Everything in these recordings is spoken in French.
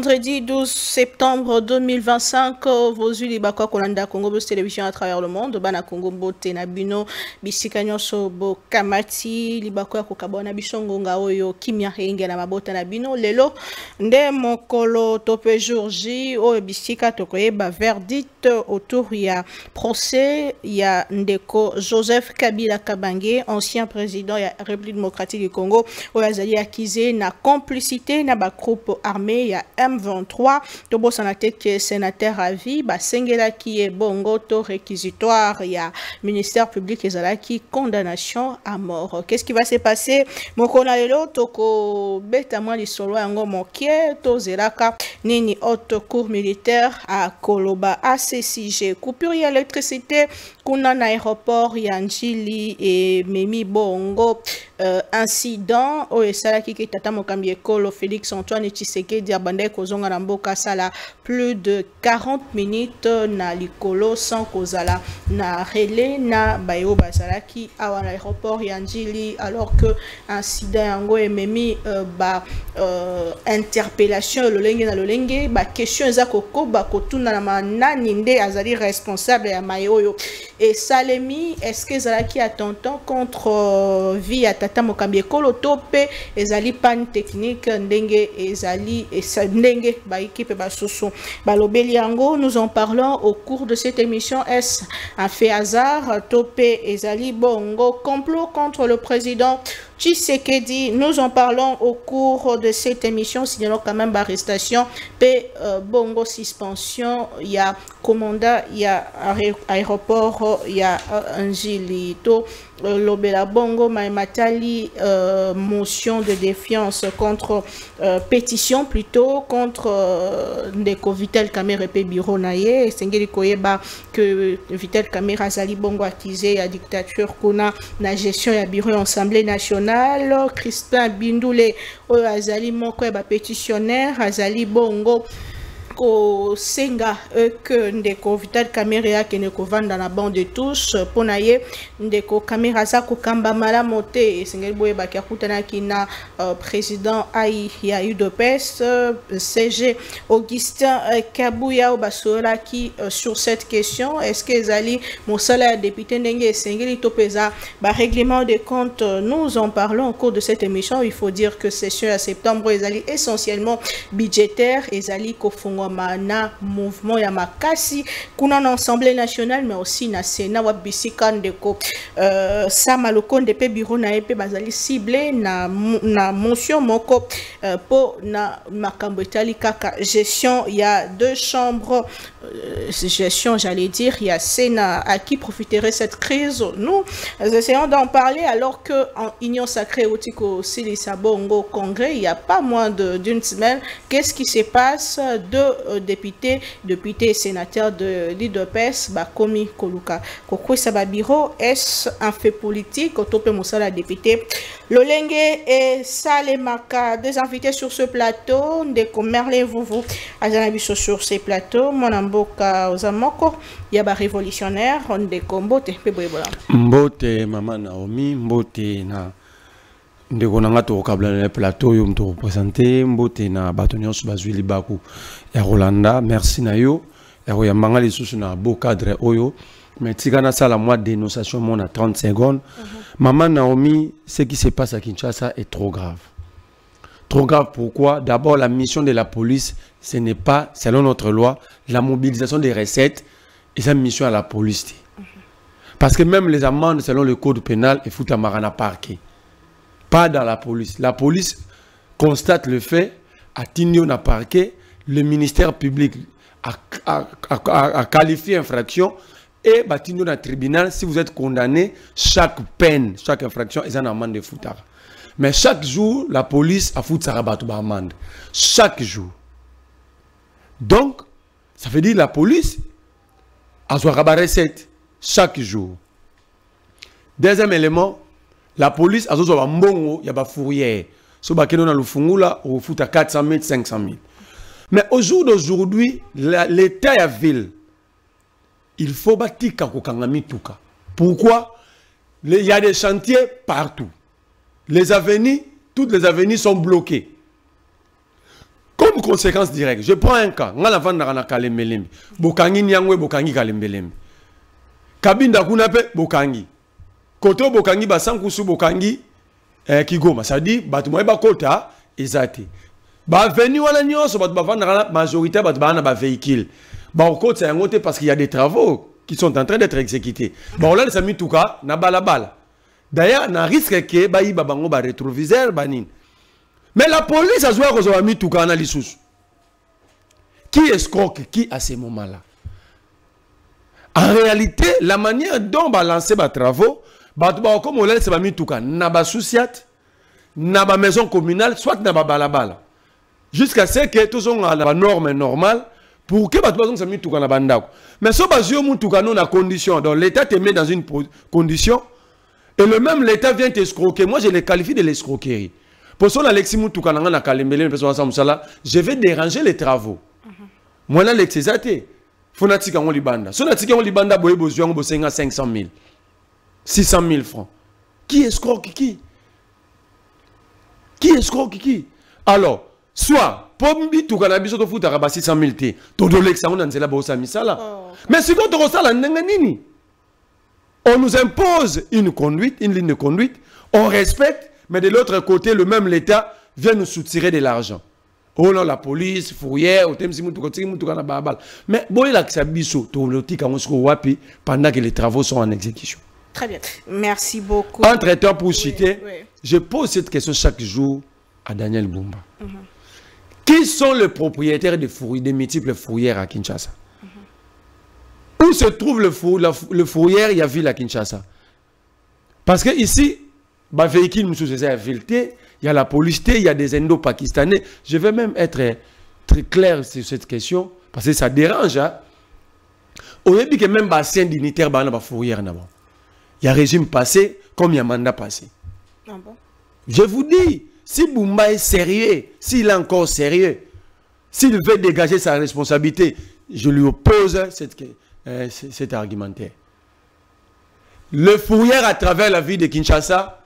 vendredi 12 septembre 2025, vos yeux Libakwa Kolanda Congo Bus Télévision à travers le monde, Bana Congo Bote Nabino, Bisikanyos Sobo Kamati, Libakwa Kokabona Bishongonga Oyo, Kimia Henge na Mabota Nabino, Lelo, Nde Mokolo Tope Jourji, O Bisika Tokoyeba, verdict autour, il y a procès, il y a Ndeko Joseph Kabila Kabange, ancien président de la République démocratique du Congo, O Azali accusé na complicité na ba groupe armé, il y a M23, Tobo Sanateke sénateur à vie, Sengela qui est bongo to réquisitoire, il y a ministère public et Zalaki, condamnation à mort. Qu'est-ce qui va se passer? Mokona lelo toko betamwa li solo yango mokie to zelaka nini haute cour militaire à Koloba ACCG, coupure d'électricité kuna na aéroport Yanjili et Memi Bongo, incident o esalaki ki tata mokambi ekolo Félix Antoine Tshisekedi abandai kozonga na mboka sala plus de 40 minutes na likolo sans kozala na relais na bayo basalaki awa na aéroport Yanjili, alors que incident yango ememi interpellation lolenge na lolenge ba question eza kokoba kotuna na manani nde azali responsable ya mayoyo et Salemi, est-ce que Zalaki a tentant contre vie à Tata Mokambi Ekolo Tope ezali pan technique ndenge ezali ndenge ba équipe ba soso balobeli yango. Nous en parlons au cours de cette émission. Est-ce un fait hasard? Tope ezali bongo complot contre le président Tshisekedi. Nous en parlons au cours de cette émission. Signalons quand même arrestation, bongo suspension, il y a commandant, il y a aéroport, il y a Angilito, Lobela Bongo, Maïmatali, motion de défiance contre pétition plutôt contre Ndeko Vital Kamere pe bureau naye. Sengeli koyeba que Vital Kamere azali bongo accusé à dictature kuna na gestion ya bureau assemblée nationale. Crispin Bindoule oyo azali moko ya pétitionnaire azali bongo ko senga que Ndeko Vital Kamere ke ne kovanda na bande de tous ponaye Ndeko Kamere za ko kamba mala moté sengeli boye ba kutana kina président ai ya UDPS CG Augustin Kabuya basola qui sur cette question. Est-ce que ezali mosala député ndenge sengeli topeza ba règlement de compte? Nous en parlons au cours de cette émission. Il faut dire que session à septembre ezali essentiellement budgétaire, ezali ko na mouvement ya makasi kuna na Assemblée nationale mais aussi na Sénat wa bisika ndeko sama lokonde pe bureau na epe bazali ciblé na motion moko po na makambo etali kaka gestion. Il y a deux chambres gestion, j'allais dire, il y a Sénat à qui profiterait cette crise. Nous essayons d'en parler alors que en Union sacrée Otiko Silisabongo Congrès, il n'y a pas moins d'une semaine. Qu'est-ce qui se passe? Deux députés et sénateurs de l'IDPS, Bakomi Koluka Kokwe Sababiro, est-ce un fait politique? Otope Moussala député Lolenge et Salemaka, deux invités sur ce plateau, Ndeko Merlin Vouvou, Azanabiso sur ces plateaux, Monamboka Ozamoko, Yaba révolutionnaire, Ndeko Mbote, Peboyebola. Mbote, Maman Naomi, Mbote na Ndeko Nangato Kabla le plateau, Yom to représenter, Mbote na Batonion Subazuli Baku, et Rolanda, merci na yo, et Royamanga les sous na beau cadre Oyo. Mais Tigana ça la moi dénonciation mon à 30 secondes. Maman Naomi, ce qui se passe à Kinshasa est trop grave. Trop grave pourquoi? D'abord la mission de la police, ce n'est pas, selon notre loi, la mobilisation des recettes et sa mission à la police. Parce que même les amendes selon le code pénal, il faut à Marana parquet. Pas dans la police. La police constate le fait, à Tignon à parquet, le ministère public a qualifié infraction. Et bâtiment dans le tribunal, si vous êtes condamné, chaque peine, chaque infraction est une amende de foutara. Mais chaque jour, la police a foutu sa amende. Chaque jour. Donc, ça veut dire la police a son rabat recette chaque jour. Deuxième élément, la police a son mbongo, il y a des fourrières. Si vous avez le fungula, on fout à 400 000, 500 000. Mais au jour d'aujourd'hui, l'État et la ville, il faut bâtir Kakokangami Touka. Pourquoi? Il y a des chantiers partout. Les avenues, toutes les avenues sont bloquées. Comme Comme conséquence directe, je prends un cas. Nga la vanda na kalembelembe. Bokangi nyangwe bokangi kalembelembe. Kabinda kunape bokangi. Koto bokangi basankusu bokangi Kigoma. Ça dit batuma ba kota ezate. Ba venu wana nyonso bat ba vanda na majorité bat ba na ba véhicule. Ba okota yangote parce qu'il y a des travaux qui sont en train d'être exécutés. Ba on l'a mis tuka na balabala. D'ailleurs, na risque que ba yi babango ba rétroviseur banin. Mais la police a joué à mis tuka na lissus. Qui escroque qui à ces moments-là? En réalité, la manière dont on va lancer les travaux, comme on laisse mis tout cas, n'a pas souciat, n'a pas maison communale, soit n'a pas balabala. Jusqu'à ce que tous ont la norme normale pour que les mis tout cas na bandako. Mais si on tout cas non la condition, donc l'État te met dans une condition et le même l'État vient t'escroquer. Moi je les qualifie de l'escroquerie. Pour ça Alexis Moutouka na kalembele je vais déranger les travaux. Moi là l'exézate. Fonatika on libanda. Sonatika on libanda boye bozuango bosenga 500 000. 600 000 francs. Qui escroque qui? Qui escroque qui? Alors, soit, pombi tout cannabis au foot à 600 000 té. Todo l'exa on anzela bosa misala. Mais si quand on resala nini, on nous impose une conduite, une ligne de conduite, on respecte, mais de l'autre côté, le même l'État vient nous soutirer de l'argent. Oh non, la police, fourrière, mais bon, il a que ça biso, pendant que les travaux sont en exécution. Très bien. Merci beaucoup. Entre-temps, pour citer, je pose cette question chaque jour à Daniel Bumba. Qui sont les propriétaires des multiples fourrières à Kinshasa? Où se trouve le fourrière, il y a ville à Kinshasa? Parce que ici, le véhicule nous a filtré. Il y a la police, il y a des Indo-Pakistanais. Je vais même être très clair sur cette question, parce que ça dérange. Hein? On a dit que même bassin dignitaire, il y a fourrière. Il y a régime passé, comme il y a mandat passé. Ah bon? Je vous dis, si Bumba est sérieux, s'il est encore sérieux, s'il veut dégager sa responsabilité, je lui oppose cet argumentaire. Le fourrière à travers la ville de Kinshasa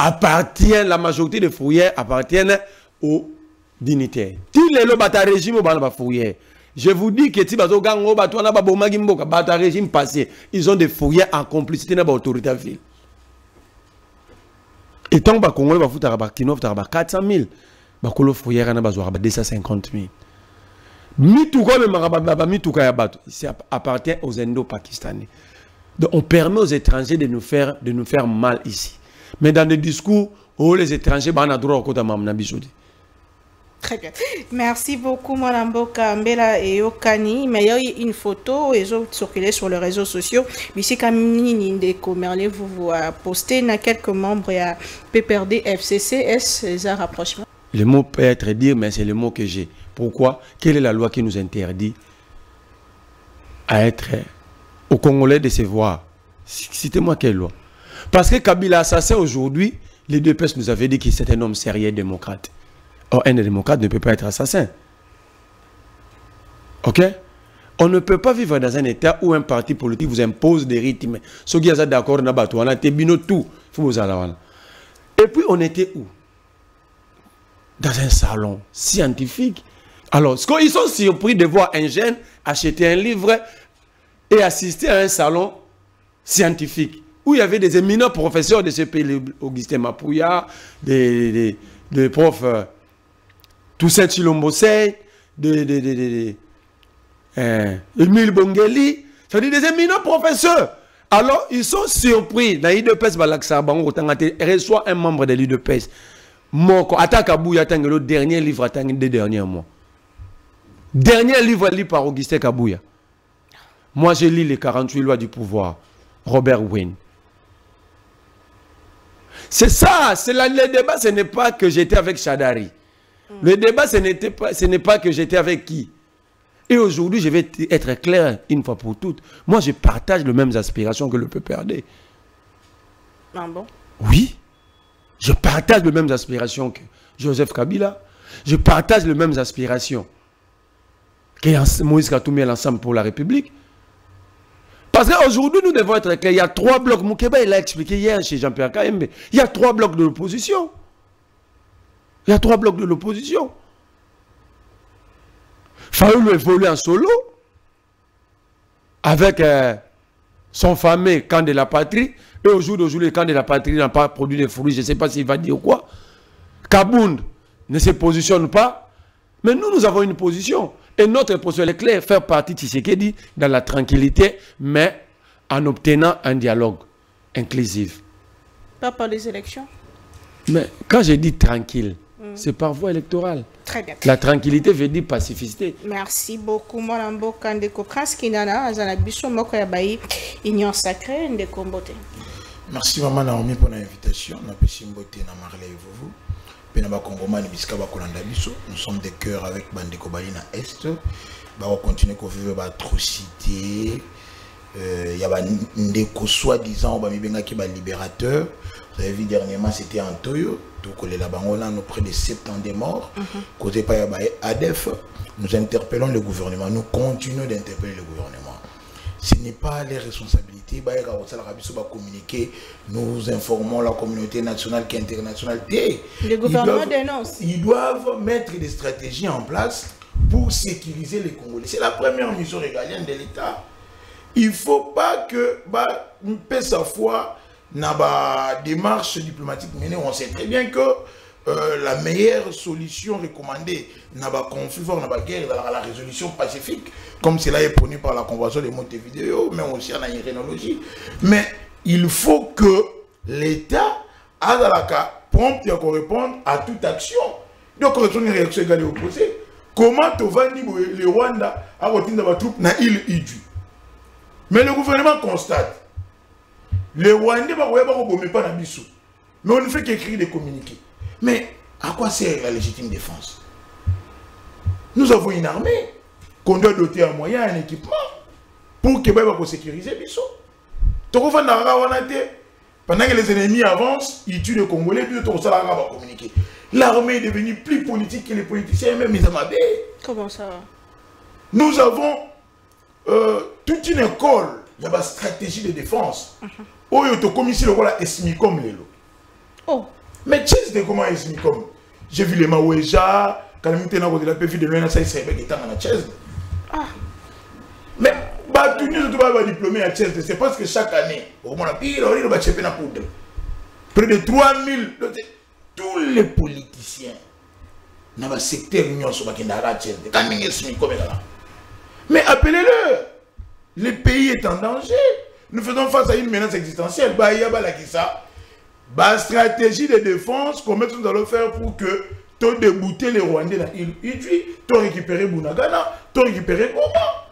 appartient, la majorité des fourrières appartiennent aux dignitaires. Tous les régime au fourrière. Je vous dis que si régime passé, ils ont des fourrières en complicité avec l'autorité de la ville. Et tant que les Congolais ont 400 000, les fourrières ont 250 000. Ça appartient aux Indo-Pakistanais. Donc on permet aux étrangers de nous faire mal ici. Mais dans des discours où les étrangers ont droit au côté de Très bien. Merci beaucoup, Mme Boka Mbela et Okani. Mais il y a une photo, ils ont circulé sur les réseaux sociaux. Ici, Kamini Nindeko Merlé, vous postez quelques membres à PPRD FCC. Est-ce un rapprochement? Le mot peut être dit, mais c'est le mot que j'ai. Pourquoi? Quelle est la loi qui nous interdit à être aux Congolais de se voir? Citez-moi quelle loi? Parce que Kabila assassin aujourd'hui, les deux PS nous avaient dit qu'il était un homme sérieux démocrate. Or, un démocrate ne peut pas être assassin. Ok? On ne peut pas vivre dans un état où un parti politique vous impose des rythmes. Ceux qui sont d'accord, on a été bino tout. Et puis, on était où? Dans un salon scientifique. Alors, ils sont surpris de voir un jeune acheter un livre et assister à un salon scientifique où il y avait des éminents professeurs de ce pays, Augustin Mapouya, des profs Toussaint Chilombo-Sey, Émile Bongeli, c'est-à-dire des éminents professeurs. Alors, ils sont surpris. Dans l'IDPS, reçoit un membre de l'IDPS. Moko, Attaque Kabouya, le dernier livre, des derniers mois. Dernier livre lu par Augustin Kabouya. Moi, j'ai lu les 48 lois du pouvoir. Robert Wayne. C'est ça, le débat, ce n'est pas que j'étais avec Chadari. Le débat, ce n'est pas que j'étais avec qui. Et aujourd'hui, je vais être clair une fois pour toutes. Moi, je partage les mêmes aspirations que le PPRD. Ah bon? Oui. Je partage les mêmes aspirations que Joseph Kabila. Je partage les mêmes aspirations que Moïse Katumbi et l'ensemble pour la République. Parce qu'aujourd'hui, nous devons être clairs. Il y a 3 blocs. Moukeba, il a expliqué hier chez Jean-Pierre Kaembe. Il y a 3 blocs de l'opposition. Il y a 3 blocs de l'opposition. Fayoulou évolue en solo avec son fameux camp de la patrie. Et au jour d'aujourd'hui, le camp de la patrie n'a pas produit de fruits. Je ne sais pas s'il va dire quoi. Kabound ne se positionne pas. Mais nous avons une position. Et notre position est claire, faire partie de Tshisekedi dans la tranquillité, mais en obtenant un dialogue inclusif. Pas par les élections. Mais quand je dis tranquille, c'est par voie électorale. Très bien. La tranquillité veut dire pacificité. Merci beaucoup, mon beau Kandeko Prince Kinana, Azanabiso Moko Yabayi, Union Sacrée, Ndeko Mbote. Merci, maman Naomi, pour l'invitation. Nous sommes des cœurs avec Bandeko Balina Est. On va continuer à vivre l'atrocité. Il y a Ndeko soi-disant, qui est libérateur. Vous avez vu dernièrement, c'était en Toyo. Donc, on a près de 70 morts. Causé par ADF. Nous interpellons le gouvernement. Nous continuons d'interpeller le gouvernement. Ce n'est pas les responsabilités. Communiquer. Nous informons la communauté nationale et internationale. Le gouvernement dénonce. Ils doivent mettre des stratégies en place pour sécuriser les Congolais. C'est la première mission régalienne de l'État. Il ne faut pas que nous paie sa foi dans la démarche diplomatique menée. On sait très bien que la meilleure solution recommandée dans le conflit, dans la guerre, dans la résolution pacifique, comme cela est prôné par la Convention de Montevideo, mais aussi en irénologie. Mais il faut que l'État a dans la cas prompt à répondre à toute action. Donc, on a une réaction égale et opposée. Comment le Rwanda a retenu des troupes dans l'île Idju? Mais le gouvernement constate. Les Rwandais ne vont pas dans Bissou. Mais on ne fait qu'écrire des communiqués. Mais à quoi sert la légitime défense? Nous avons une armée qu'on doit doter en moyens, un équipement pour que nous sécuriser Bissou. Pendant que les ennemis avancent, ils tuent les Congolais, puis tout ça va communiquer. L'armée est devenue plus politique que les politiciens, même les Amabé. Comment ça? Nous avons toute une école, il y a une stratégie de défense. Oh, il y a un commissaire le rôle Esmicom Lelo. Oh. Mais tu sais comment Esmicom? J'ai vu les Maouéja, quand même, on a vu de loin, ça, il s'est fait dans la chaise. Ah. Mais, tout le monde va diplômer à chaise. C'est parce que chaque année, au moins, il va cheper la poudre. Près de 3000, tous les politiciens, dans le secteur union, sont à chaise. Quand même, Esmicom est là. Mais appelez-le. Le pays est en danger. Nous faisons face à une menace existentielle. Il y a une stratégie de défense qu'on nous allons faire pour que tu débouter les Rwandais dans l'île Idju, tu récupérer Bunagana, tu récupérer Goma.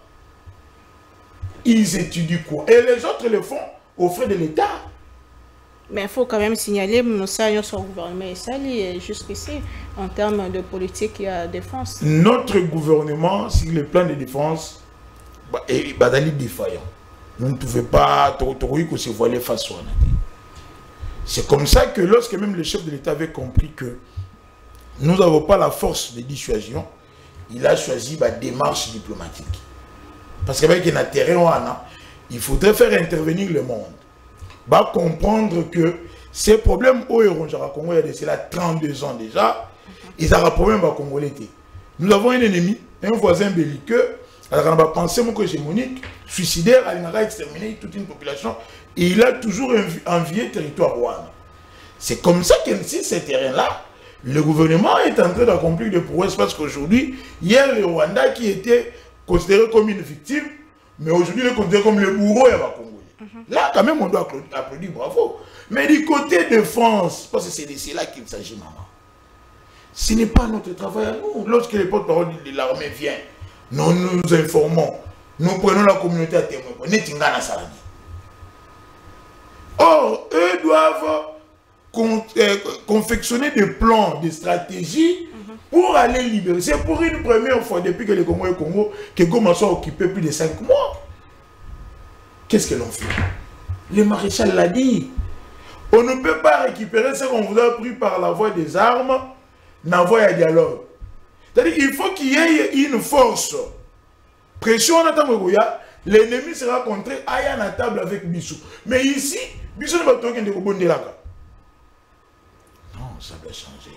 Ils étudient quoi? Et les autres le font aux frais de l'État. Mais il faut quand même signaler que son gouvernement est sali jusqu'ici en termes de politique et de défense. Notre gouvernement, sur le plan de défense, est défaillant. Nous ne pouvons pas se voiler face à nous. C'est comme ça que lorsque même le chef de l'État avait compris que nous n'avons pas la force de dissuasion, il a choisi la démarche diplomatique. Parce qu'avec un terrain, il faudrait faire intervenir le monde. Comprendre que ces problèmes au Congo, il y a 32 ans déjà, ils ont un problème à Congolais. Nous avons un ennemi, un voisin belliqueux, alors on va penser mon hégémonique, suicidaire, il a exterminé toute une population et il a toujours envié le territoire rwandais. C'est comme ça que si ces terrains-là, le gouvernement est en train d'accomplir des prouesses parce qu'aujourd'hui, hier le Rwanda qui était considéré comme une victime, mais aujourd'hui il est considéré comme le bourreau et va Congo. Là quand même on doit applaudir, bravo. Mais du côté de France, parce que c'est de cela qu'il s'agit, maman. Ce n'est pas notre travail à nous. Lorsque les porte-parole de l'armée viennent, nous nous informons, nous prenons la communauté à témoin. Or, eux doivent confectionner des plans, des stratégies pour aller libérer. C'est pour une première fois depuis que le Congo est Congo que Goma soit occupé plus de 5 mois. Qu'est-ce que l'on fait? Le maréchal l'a dit. On ne peut pas récupérer ce qu'on vous a pris par la voie des armes, dans la voie de dialogue. C'est-à-dire qu'il faut qu'il y ait une force. Pression en attendant l'ennemi sera contré à la table avec Bissou. Mais ici, Bissou ne va pas de bon. Non, ça doit changer.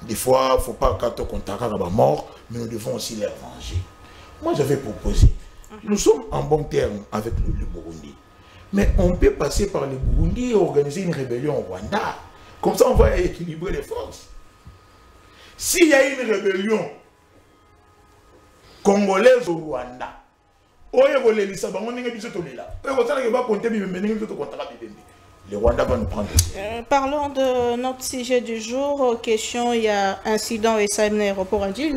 Des fois, il ne faut pas quand on contacte à la mort, mais nous devons aussi les venger. Moi, j'avais proposé, nous sommes en bon terme avec le Burundi. Mais on peut passer par le Burundi et organiser une rébellion au Rwanda. Comme ça, on va équilibrer les forces. S'il y a une rébellion congolaise au Rwanda, le Rwanda va nous prendre. Parlons de notre sujet du jour. Question, il y a incident et ça aéroport à Djil.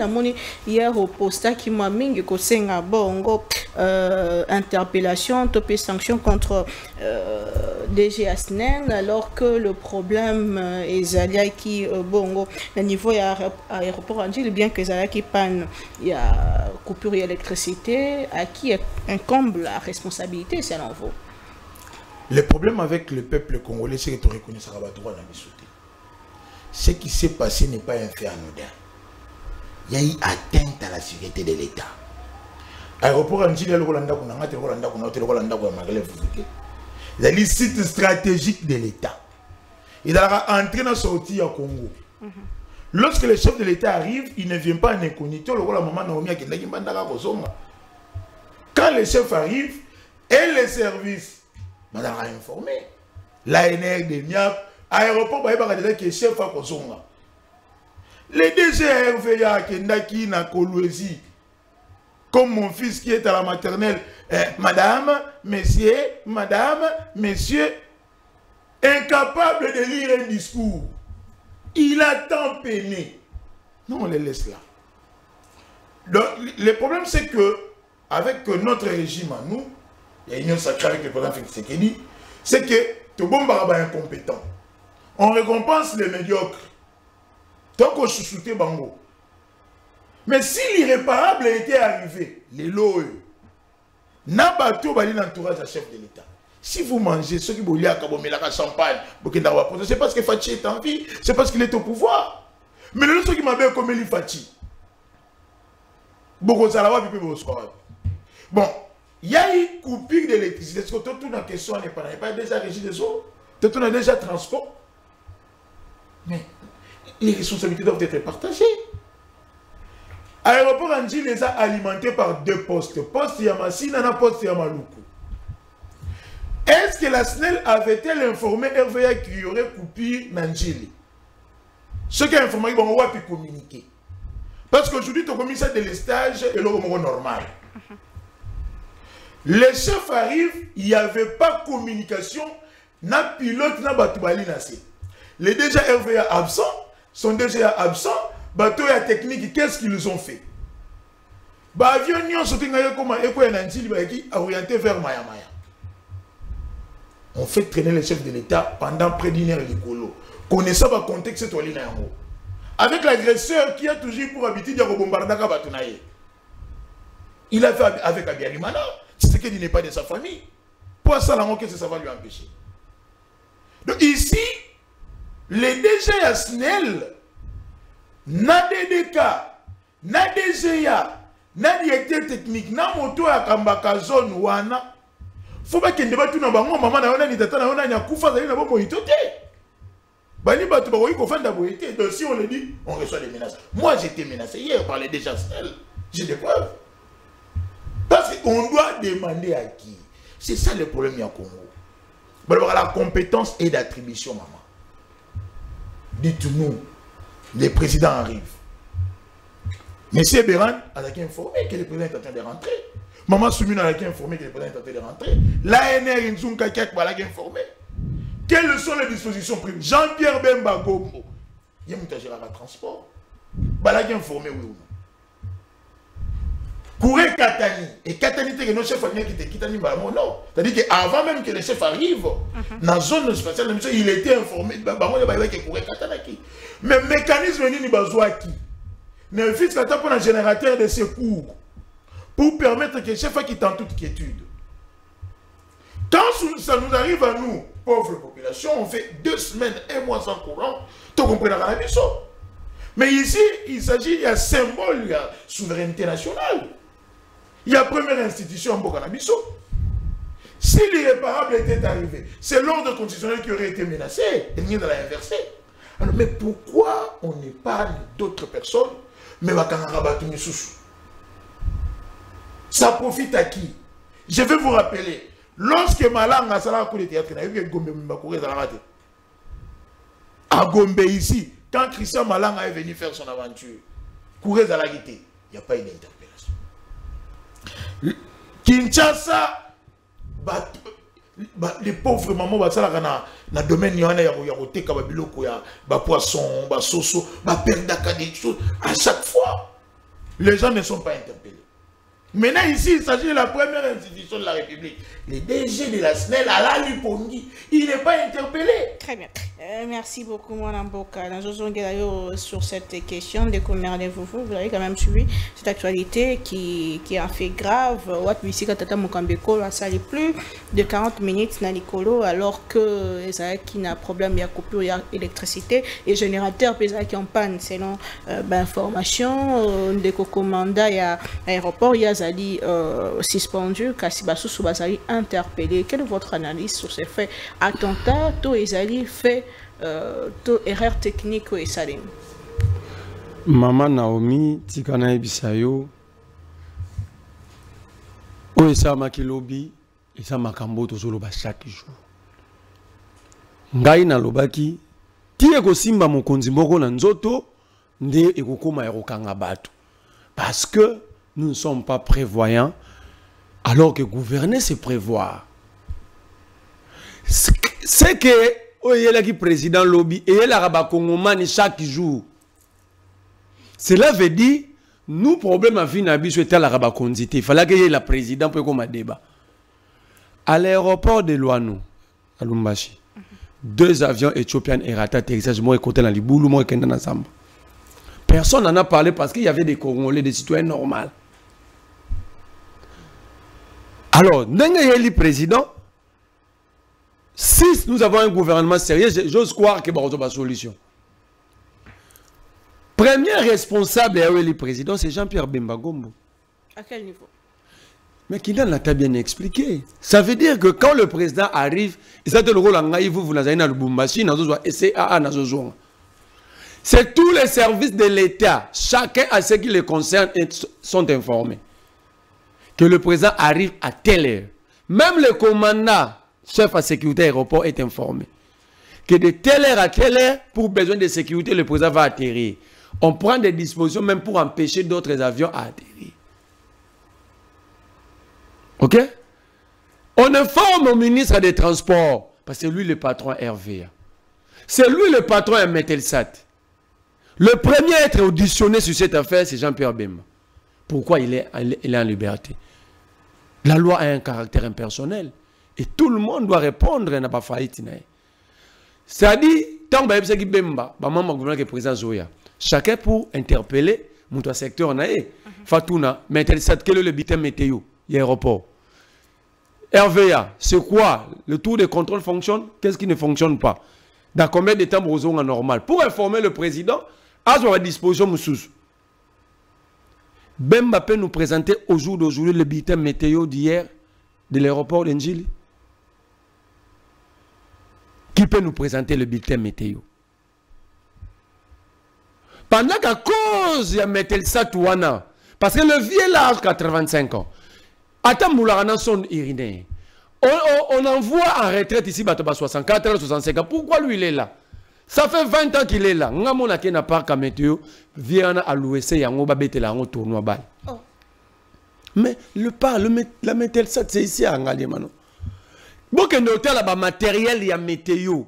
Hier au posta qui m'a mis que c'est un bon interpellation, topé sanction contre DG Asnen, alors que le problème est Zalia qui bon le niveau aéroport à Djil, bien que Zalia qui panne, il y a coupure d'électricité, à qui incombe la responsabilité selon vous? Le problème avec le peuple congolais, c'est que tu reconnais ça. Ce qui s'est passé n'est pas un fait anodin. Il y a eu atteinte à la sécurité de l'État. Aéroport Anjili, le Rwanda, il y a des sites stratégiques de l'État. Il a entré dans sortie au Congo. Lorsque le chef de l'État arrive, il ne vient pas en incognito. Quand le chef arrive, et les services, madame a informé. L'ANR de Niap, aéroport, il y a des chefs à Kosonga. Les DG RVA, Kendaki, Nakolwezi, comme mon fils qui est à la maternelle, madame, messieurs, incapable de lire un discours. Il a tant peiné. Non, on les laisse là. Donc, le problème, c'est que, avec notre régime à nous, il y a une union sacrée avec le président Félix Tshisekedi, c'est que tout le monde est incompétent. On récompense les médiocres. Tant qu'on chouchoutait Bango. Mais si l'irréparable était arrivé, les lois, n'a pas tout l'entourage à chef de l'État. Si vous mangez ceux qui vous lient à la champagne, c'est parce que Fachi est en vie, c'est parce qu'il est au pouvoir. Mais le ceux qui m'avaient comme Eli Fachi. Bon, il y a eu coupure d'électricité. Est-ce que tout la question n'est pas déjà régi des eaux? Tout a déjà transport. Mais les responsabilités doivent être partagées. Aéroport Anjili les a alimentés par deux postes. Poste Yamassina et poste Yamaluku. Est-ce que la SNEL avait-elle informé RVA qu'il y aurait coupure Nanjili? Ce qui a informé, on va plus communiquer. Parce qu'aujourd'hui, le commissaire de l'estage est le normal. Les chefs arrivent, il n'y avait pas de communication, na pilote, na batubali nasi. Les DG RVA absents, sont déjà absents, bateau et technique, qu'est-ce qu'ils ont fait? Avion n'y ont sauté comme orienté vers Maya Maya. On fait traîner les chefs de l'État pendant près d'une heure l'écolo. Connaissant le contexte, c'est toi avec l'agresseur qui a toujours pour habitude de bombarder Kabatunaye. Il a fait avec Abiyarimana. C'est qu'il n'est pas de sa famille. Pour ça, ça va lui empêcher. Donc ici, les DG Asnel, na DDK, na DGA, na directeur technique, na moto à Kambaka zone wana, faut pas qu'il ne débatte tout dans bango, maman na ona ni tata na ona ni akufa zali na bo moitote. Bani batu ba ko fanda boité. Donc si on le dit, on reçoit des menaces. Moi j'étais menacé hier par les DG Asnel. J'ai des preuves. Parce qu'on doit demander à qui? C'est ça le problème au Congo. La compétence et d'attribution, maman. Dites-nous, les présidents arrivent. Monsieur Béran a informé que le président est en train de rentrer. Maman Soumina a informé que le président est en train de rentrer. L'ANR Nzunga Kek a informé. Quelles sont les dispositions prises? Jean-Pierre Bemba Gombo. Il y a un transport. Il a informé, oui ou non. Courez Katani. Et Katani, c'est que nos chefs qui étaient Kitani Balamo, non. C'est-à-dire qu'avant même que les chefs arrivent, dans la zone spatiale, il était informé. Mais le mécanisme n'est pas besoin qui. Ne fixe la pour un générateur de secours pour permettre que les chefs quittent en toute quiétude. Quand ça nous arrive à nous, pauvres populations, on fait 2 semaines, 1 mois sans courant, tout compris dans la mission. Mais ici, il s'agit, il y a un symbole, il y a souveraineté nationale. Il y a première institution en Bokanabiso. Si l'irréparable était arrivé, c'est l'ordre constitutionnel qui aurait été menacé, et rien de la inverser. Alors, mais pourquoi on n'est pas d'autres personnes, mais ça profite à qui? Je vais vous rappeler, lorsque Malanga a fait le théâtre, il y a eu Gombe à Gombe ici, quand Christian Malanga est venu faire son aventure, Kouré Zalagité, il n'y a pas eu d'interpellation. Kinshasa, les pauvres mamans, dans le domaine, il y a des poissons, des soso, des choses. À chaque fois, les gens ne sont pas interpellés. Maintenant, ici, il s'agit de la première institution de la République. Le DG de la SNEL, Alain Lupongi, il n'est pas interpellé. Très bien. Merci beaucoup, Mme Boka. Sur cette question de combien de vous avez quand même suivi cette actualité qui a fait grave. Tata Mokambeko a salé plus de 40 minutes dans l'écolo alors que qui n'a problème, il y a coupure, il y a électricité et générateur qui en panne selon information de commanda il y a aéroport, il y a Zali suspendu, Kassibassou Soubazali interpellé. Quelle est votre analyse sur ces faits? Attentat, tout Zali fait erreur technique ou Salim. Maman Naomi, Tikana Ebisayo, ou ça makilobi, et ça makambo tozoloba chaque jour. Ngai na lobaki, tie ko simba mokonzi moko na nzoto, nde ekokoma erokanga bato. Parce que nous ne sommes pas prévoyants, alors que gouverner c'est prévoir. C'est que il y a le président lobby et il y a l'arabe congomani chaque jour. Cela veut dire nous problème à vie n'habit sur l'arabe condité. Il fallait qu'il y ait le président pour qu'on débat. À l'aéroport de Luano, à Lumbashi, 2 avions éthiopiens et Rata atterrissage moi côté dans les boulous moi kenda ensemble. Personne n'en a parlé parce qu'il y avait des Congolais, des citoyens normaux. Alors, le président. Si nous avons un gouvernement sérieux, j'ose croire que c'est une solution. Premier responsable le président, c'est Jean-Pierre Bemba Gombo. À quel niveau? Mais qui l'a bien expliqué. Ça veut dire que quand le président arrive, c'est tous les services de l'État, chacun à ce qui les concerne, sont informés. Que le président arrive à telle heure. Même le commandant, chef à sécurité aéroport est informé que de telle heure à telle heure, pour besoin de sécurité, le président va atterrir. On prend des dispositions même pour empêcher d'autres avions à atterrir. Ok? On informe au ministre des Transports, parce que lui le patron RVA. C'est lui le patron à Metelsat. Le premier à être auditionné sur cette affaire, c'est Jean-Pierre Bemba. Pourquoi il est en liberté? La loi a un caractère impersonnel. Et tout le monde doit répondre à la faillite. C'est-à-dire, tant que c'est Bemba, le président Zoya, chacun pour interpeller mon secteur. Fatouna, Metelsat, quel est le bulletin météo? L'aéroport. RVA, c'est quoi? Le tour de contrôle fonctionne? Qu'est-ce qui ne fonctionne pas? Dans combien de temps vous avez normal? Pour informer le président, à sa disposition, Moussous. Bemba peut nous présenter au jour d'aujourd'hui le bulletin météo d'hier de l'aéroport d'Enjili. Qui peut nous présenter le bulletin météo? Pendant qu'à cause de Metelsat Ouana, parce que le vieux l'âge 85 ans, attends, Moulana son iriné. On envoie en retraite ici, 64 65 ans. Pourquoi lui il est là? Ça fait 20 ans qu'il est là. Ngamona qui n'a pas qu'à météo, vient à l'OSC, il y a un tournoi bal. Mais la Metelsat, c'est ici à Ngaliemano. Bon, que nous avons un matériel, il y a météo.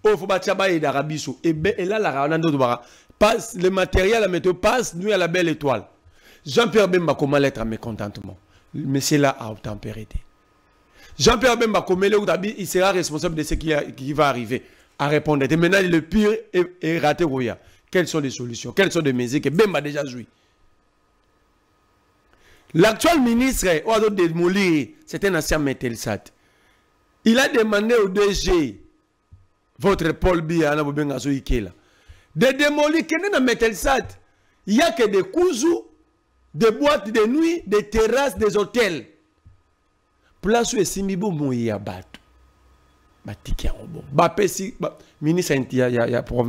Il faut que d'Arabie. Et là, le matériel, la météo passe, nous à la belle étoile. Jean-Pierre Bemba, comment l'être à mécontentement? Mais c'est là à tempérité. Jean-Pierre Bemba, il sera responsable de ce qui va arriver à répondre. Et maintenant, le pire est raté. Quelles sont les solutions? Quelles sont les mesures que Bemba a déjà joué? L'actuel ministre, c'est un ancien Metelsat. Il a demandé au DG, votre Paul Biya, de démolir dans Metelsat. Il n'y a que des cousous, des boîtes de nuit, des terrasses, des hôtels. Place où Simbibo Mouya Batou. Batiki en bon. Bapesi, ministre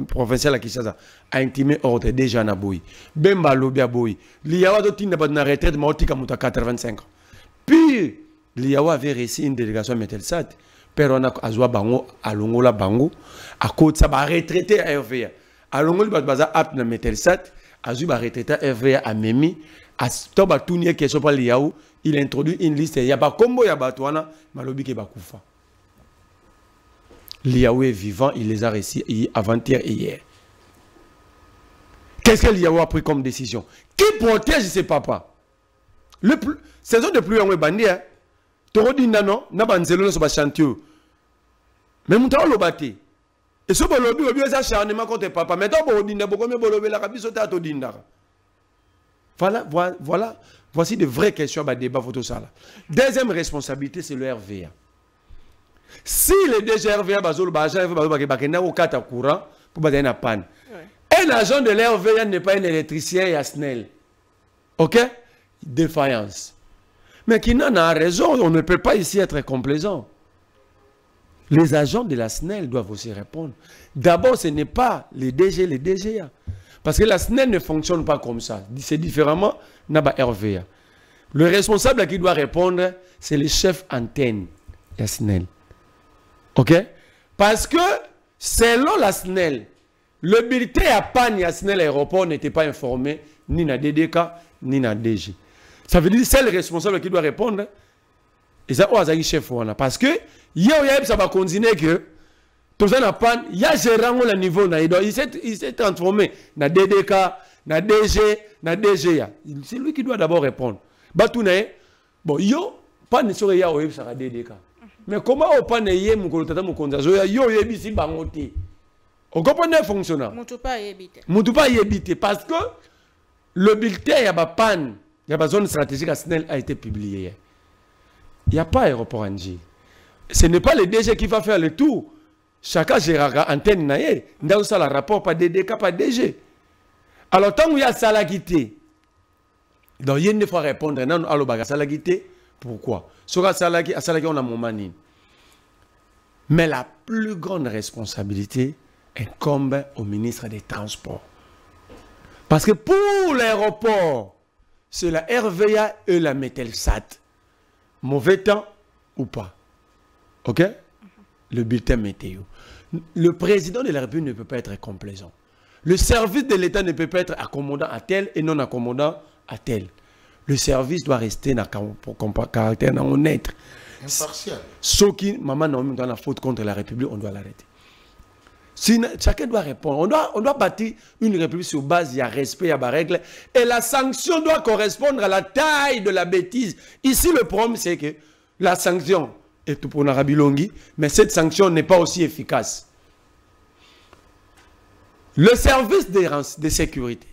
provincial à Kinshasa a intimé ordre déjà na boy. Bemba lobia boy. Liawa do tinda na retraite maotika muta 85 ans. Puis Liawa avait reçu une délégation à Metelsat. Père on a azwa bango alongola bango à côté ça ba retraité à RVA. Alongoli baza apte na Metelsat, azwa ba retraité à RVA à Memi. À toba tunie question par Liawa, il introduit une liste ya ba kombo ya batwana malobi ke bakufa. Liaou est vivant, il les a reçus avant-hier et hier. Qu'est-ce que Liaou a pris comme décision? Qui protège ses papas? Saison de pluie, on est bandit. Toro dit non, n'a pas de sur chantier. Mais mon temps, on l'a battu. Et ce bolobi, on a acharnement contre papa. Mais tant qu'on dit, beaucoup de bolobi, la rabi sauter à tout dindar. Voilà, voici de vraies questions à débat photo ça. Deuxième responsabilité, c'est le RVA. Si le DGRVA au courant pour battre un panne, un agent de l'RVA n'est pas un électricien et un SNEL. Ok? Défaillance. Mais qui n'en a raison, on ne peut pas ici être complaisant. Les agents de la SNEL doivent aussi répondre. D'abord, ce n'est pas les DG, les DGA. Parce que la SNEL ne fonctionne pas comme ça. C'est différemment de la RVA. Le responsable qui doit répondre, c'est le chef antenne de la SNEL. Ok? Parce que, selon la SNEL, le bulletin à panne à SNEL aéroport n'était pas informé ni na DDK ni na DG. Ça veut dire que c'est le responsable qui doit répondre. Et ça, c'est chef. Parce que, ça va continuer que, tout ça n'a panne, il y a gérant au niveau, il s'est transformé na DDK, na DG, na DG. C'est lui qui doit d'abord répondre. Bon, panne sur ya ça va DDK. Mais comment on peut ne mukolo mukonza yo yebisi bangote. On comprend le fonctionnaire. Mutu pas yebite parce que le bulletin ya ba panne, ya ba zone stratégique à SNEL a été publié. Il n'y a pas aéroport Anji. Ce n'est pas le DG qui va faire le tour. Chacun gérera antenne naie. Ndao ça la rapport pas DDK pas DG. Alors tant qu'il y a salagité. Donc il ne faut répondre non allo baga salagité. Pourquoi? Sur la salagi on a mon mani. Mais la plus grande responsabilité incombe au ministre des Transports. Parce que pour l'aéroport, c'est la RVA et la Metelsat. Mauvais temps ou pas. Ok? Le bulletin météo. Le président de la République ne peut pas être complaisant. Le service de l'État ne peut pas être accommodant à tel et non accommodant à tel. Le service doit rester dans caractère honnête. Impartial. Ce qui, maman, dans la faute contre la République, on doit l'arrêter. Chacun doit répondre. On doit bâtir une République sur base, il y a respect, il y a des règles. Et la sanction doit correspondre à la taille de la bêtise. Ici, le problème, c'est que la sanction est tout pour Narabilongi, mais cette sanction n'est pas aussi efficace. Le service de sécurité.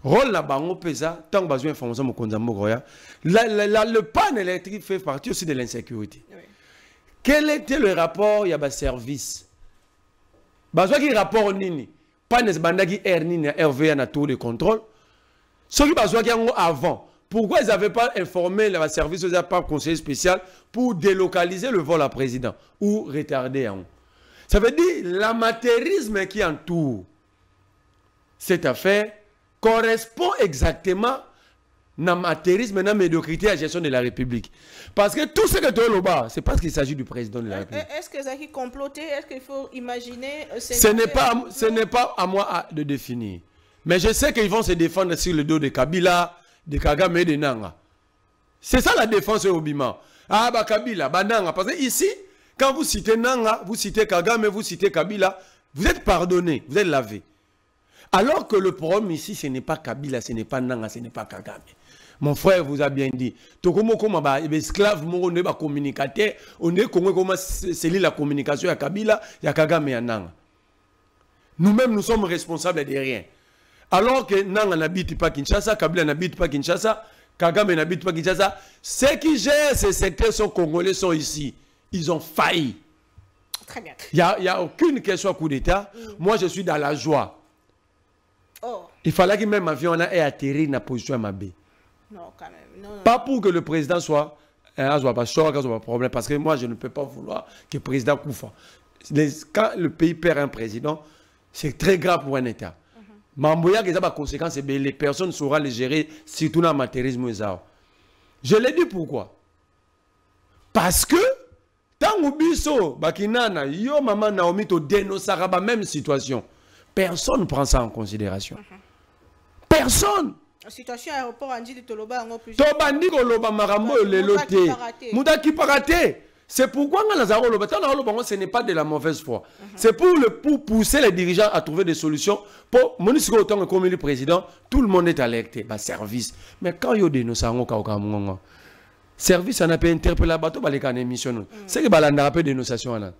Rôle la bango pesa tant besoin d'information mo konzambo goya. Le panne électrique fait partie aussi de l'insécurité. Oui. Quel était le rapport ya ba service? Besoin qui rapport nini? Panne bandagi nini RVA na tour de contrôle. Ceux qui besoin qui avant. Pourquoi ils n'avaient pas informé le service aux appareils conseiller spécial pour délocaliser le vol à président ou retarder en? Ça veut dire l'amateurisme qui entoure cette affaire correspond exactement à l'amateurisme et à la médiocrité à la gestion de la République. Parce que tout ce que tu as là-bas, c'est parce qu'il s'agit du président de la République. Est-ce que ça qui comploté? Est-ce qu'il faut imaginer... Ce n'est pas à moi de définir. Mais je sais qu'ils vont se défendre sur le dos de Kabila, de Kagame et de Nanga. C'est ça la défense au Bima. Ah, bah Kabila, bah Nanga. Parce que ici, quand vous citez Nanga, vous citez Kagame, vous citez Kabila, vous êtes pardonné, vous êtes lavé. Alors que le problème ici, ce n'est pas Kabila, ce n'est pas Nanga, ce n'est pas Kagame. Mon frère vous a bien dit. Tokomo comme esclave, on est communicateur, on est comment c'est la communication à Kabila, il y a Kagame et Nanga. Nous-mêmes, nous sommes responsables de rien. Alors que Nanga n'habite pas Kinshasa, Kabila n'habite pas Kinshasa, Kagame n'habite pas Kinshasa, ceux qui gèrent ces secteurs sont congolais, sont ici. Ils ont failli. Très bien. Il n'y a aucune question à coup d'État. Moi, je suis dans la joie. Oh. Il fallait que même avion ait atterri dans la position à ma baie. Non, quand même. Non. Pas pour que le président soit pas problème. Parce que moi, je ne peux pas vouloir que le président Koufa. Quand le pays perd un président, c'est très grave pour un État. Mamboya, qui a des conséquences, les personnes sauront les gérer, surtout dans le matérialisme. Je l'ai dit pourquoi? Parce que, tant que biso, bakinana, yo maman Naomi to dénonçera la même situation. Personne ne prend ça en considération. Personne. La situation à l'aéroport a dit de Toloba en plus. Tobandi Koloba Marambo le loté. Mouda qui paraté. C'est pourquoi ce n'est pas de la mauvaise foi. C'est pour pousser les dirigeants à trouver des solutions. Pour autant comme le président, tout le monde est alerté. Service. Mais quand il y a des service, on a pu interpeller la bateau, les émission. C'est que balanda peu dénonciation.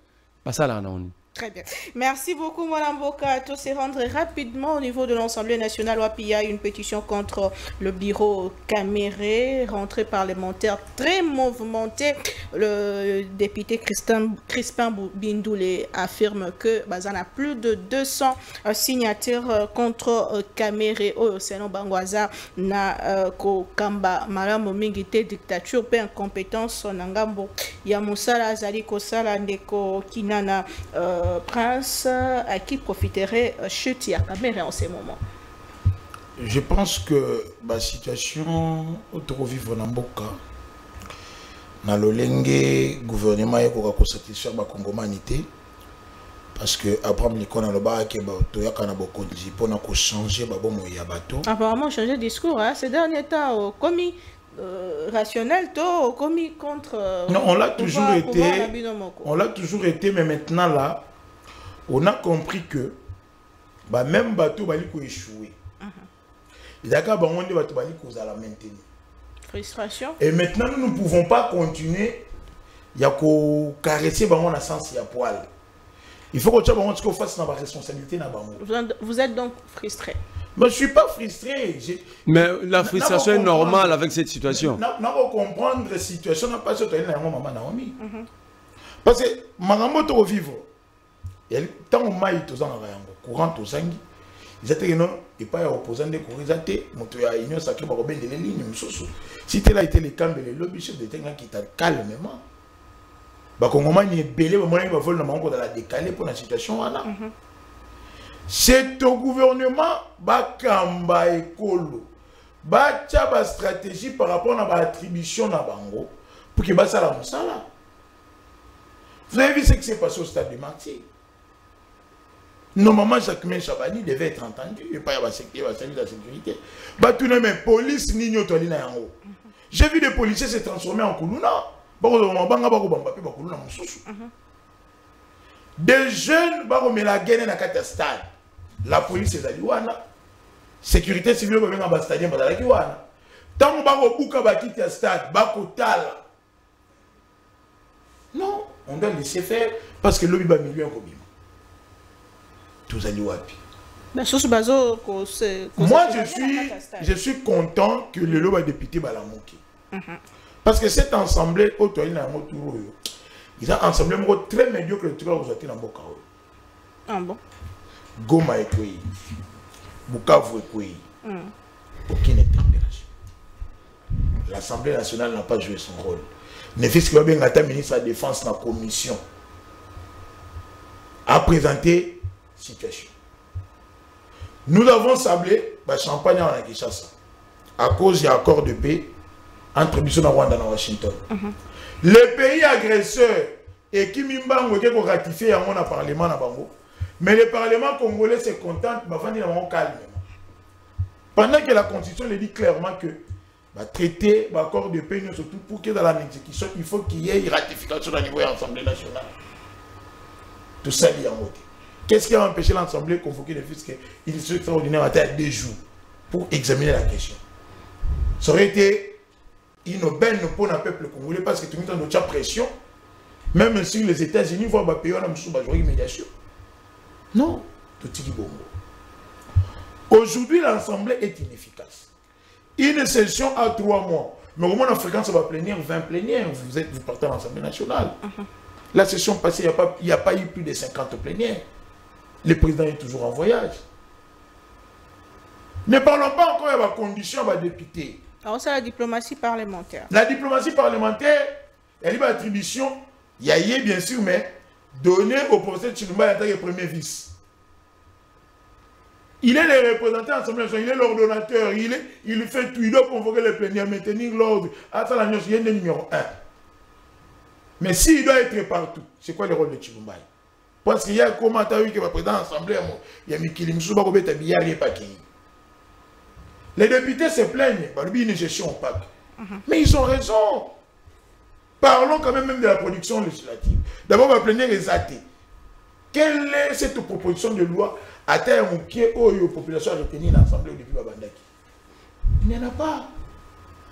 Pas ça là, on. Très bien. Merci beaucoup, Mme Bokato. C'est rendre rapidement au niveau de l'Assemblée nationale il y a une pétition contre le bureau Caméré, rentrée parlementaire très mouvementée. Le député Crispin Bindoulé affirme que Bazan a plus de 200 signatures contre Caméré. Oh, c'est non Bangwaza na ko kamba malamu mingite dictature pe incompétence nangambo ya musala azali kosala ndeko kinana Prince à qui profiterait chute à Caméré en ces moments? Je pense que la situation au vivre dans Mboka, dans le gouvernement est pour satisfaire la congomanité, parce que Abraham Likon a le bas qui est pour changer le bateau. Apparemment changer de discours ces derniers temps commis rationnel tôt commis contre. Non, on l'a toujours été. On l'a toujours été, mais maintenant là. On a compris que même bateau va échouer. Il y a qu'à maintenir. Frustration. Et maintenant, nous ne pouvons pas continuer. Il y a qu'à caresser la sens et à poil. Il faut que tu fasses la responsabilité. Vous êtes donc frustré? Mais je ne suis pas frustré. Mais la frustration est normale avec cette situation. On va comprendre la situation. On n'a pas sauté à maman Naomi. Parce que maman doit vivre. Tant que maï tous en courant tous sangi, ils étaient non et pas opposant des courants, ils étaient montré à union sacrée pour bien des lignes. Si tu as été les camps de lobby chef de terrain qui t'a calmement, bah quand on est belé, moi il va voler dans la décaler pour la situation là. C'est au gouvernement bah kamba écolo, bah tcha ba stratégie par rapport à l'attribution na bango pour que bah ça la moussala. Vous avez vu ce qui s'est passé au stade de Martyr. Normalement, Jacquemin Chabani devait être entendu. Il n'y a pas de service de la sécurité. Tout le monde, police, ni en haut. J'ai vu des policiers se transformer en Koulouna. Des jeunes, la guerre dans le stade. La police est allée. Sécurité civile, dans le stade. Tant que le stade, non, on doit laisser faire parce que l'objet va million comme tous allés wapi. Moi, je suis content que le lot député Balamoki. Parce que cette assemblée, ils ont assemblé très médiocre que vous êtes dans Boka. Ah bon? Goma et Kouy. Bukavu et Kouy. Aucune interpellation. L'Assemblée nationale n'a pas joué son rôle. Ne fils que le ministre de la Défense dans la commission a présenté situation. Nous avons sablé champagne en Kinshasa à cause de l'accord de paix entre Bissau Rwanda et Washington. Les pays agresseurs et qui ont ratifié le Parlement, mais le Parlement congolais se contente de calme. Pendant que la Constitution le dit clairement que traiter l'accord de paix, surtout pour que dans la exécution, il faut qu'il y ait une ratification au niveau de l'Assemblée nationale. Tout ça est en côté. Qu'est-ce qui a empêché l'Assemblée de convoquer les fiscs Il est extraordinaire à 2 jours pour examiner la question. Ça aurait été une aubaine pour le peuple congolais parce que tout le monde a pression. Même si les États-Unis voient les pays en médiation. Non, tout est bon. Aujourd'hui, l'Assemblée est inefficace. Une session à 3 mois. Mais au moins en fréquence, ça va plénière, 20 plénières. Vous partez à l'Assemblée nationale. La session passée, il n'y a pas eu plus de 50 plénières. Le président est toujours en voyage. Ne parlons pas encore de la condition des députés. Alors, c'est la diplomatie parlementaire. La diplomatie parlementaire, elle a une attribution, il y a bien sûr, mais donné au professeur Chilumba en tant que premier vice. Il est le représentant de l'Assemblée nationale, il est l'ordonnateur, il fait tout, il doit convoquer les plénières, maintenir l'ordre. Attends, il est le numéro 1. Mais s'il doit être partout, c'est quoi le rôle de Chilumba? Parce qu'il y a un commentaire qui va président de l'Assemblée, il y a Mikili Moussouba qui est habillé, il n'est pas qui. Les députés se plaignent, une gestion opaque. Mais ils ont raison. Parlons quand même de la production législative. D'abord, on va plaigner les athées. Quelle est cette proposition de loi à terre ou qui est aux populations à retenir l'Assemblée depuis Babandaki? Il n'y en a pas.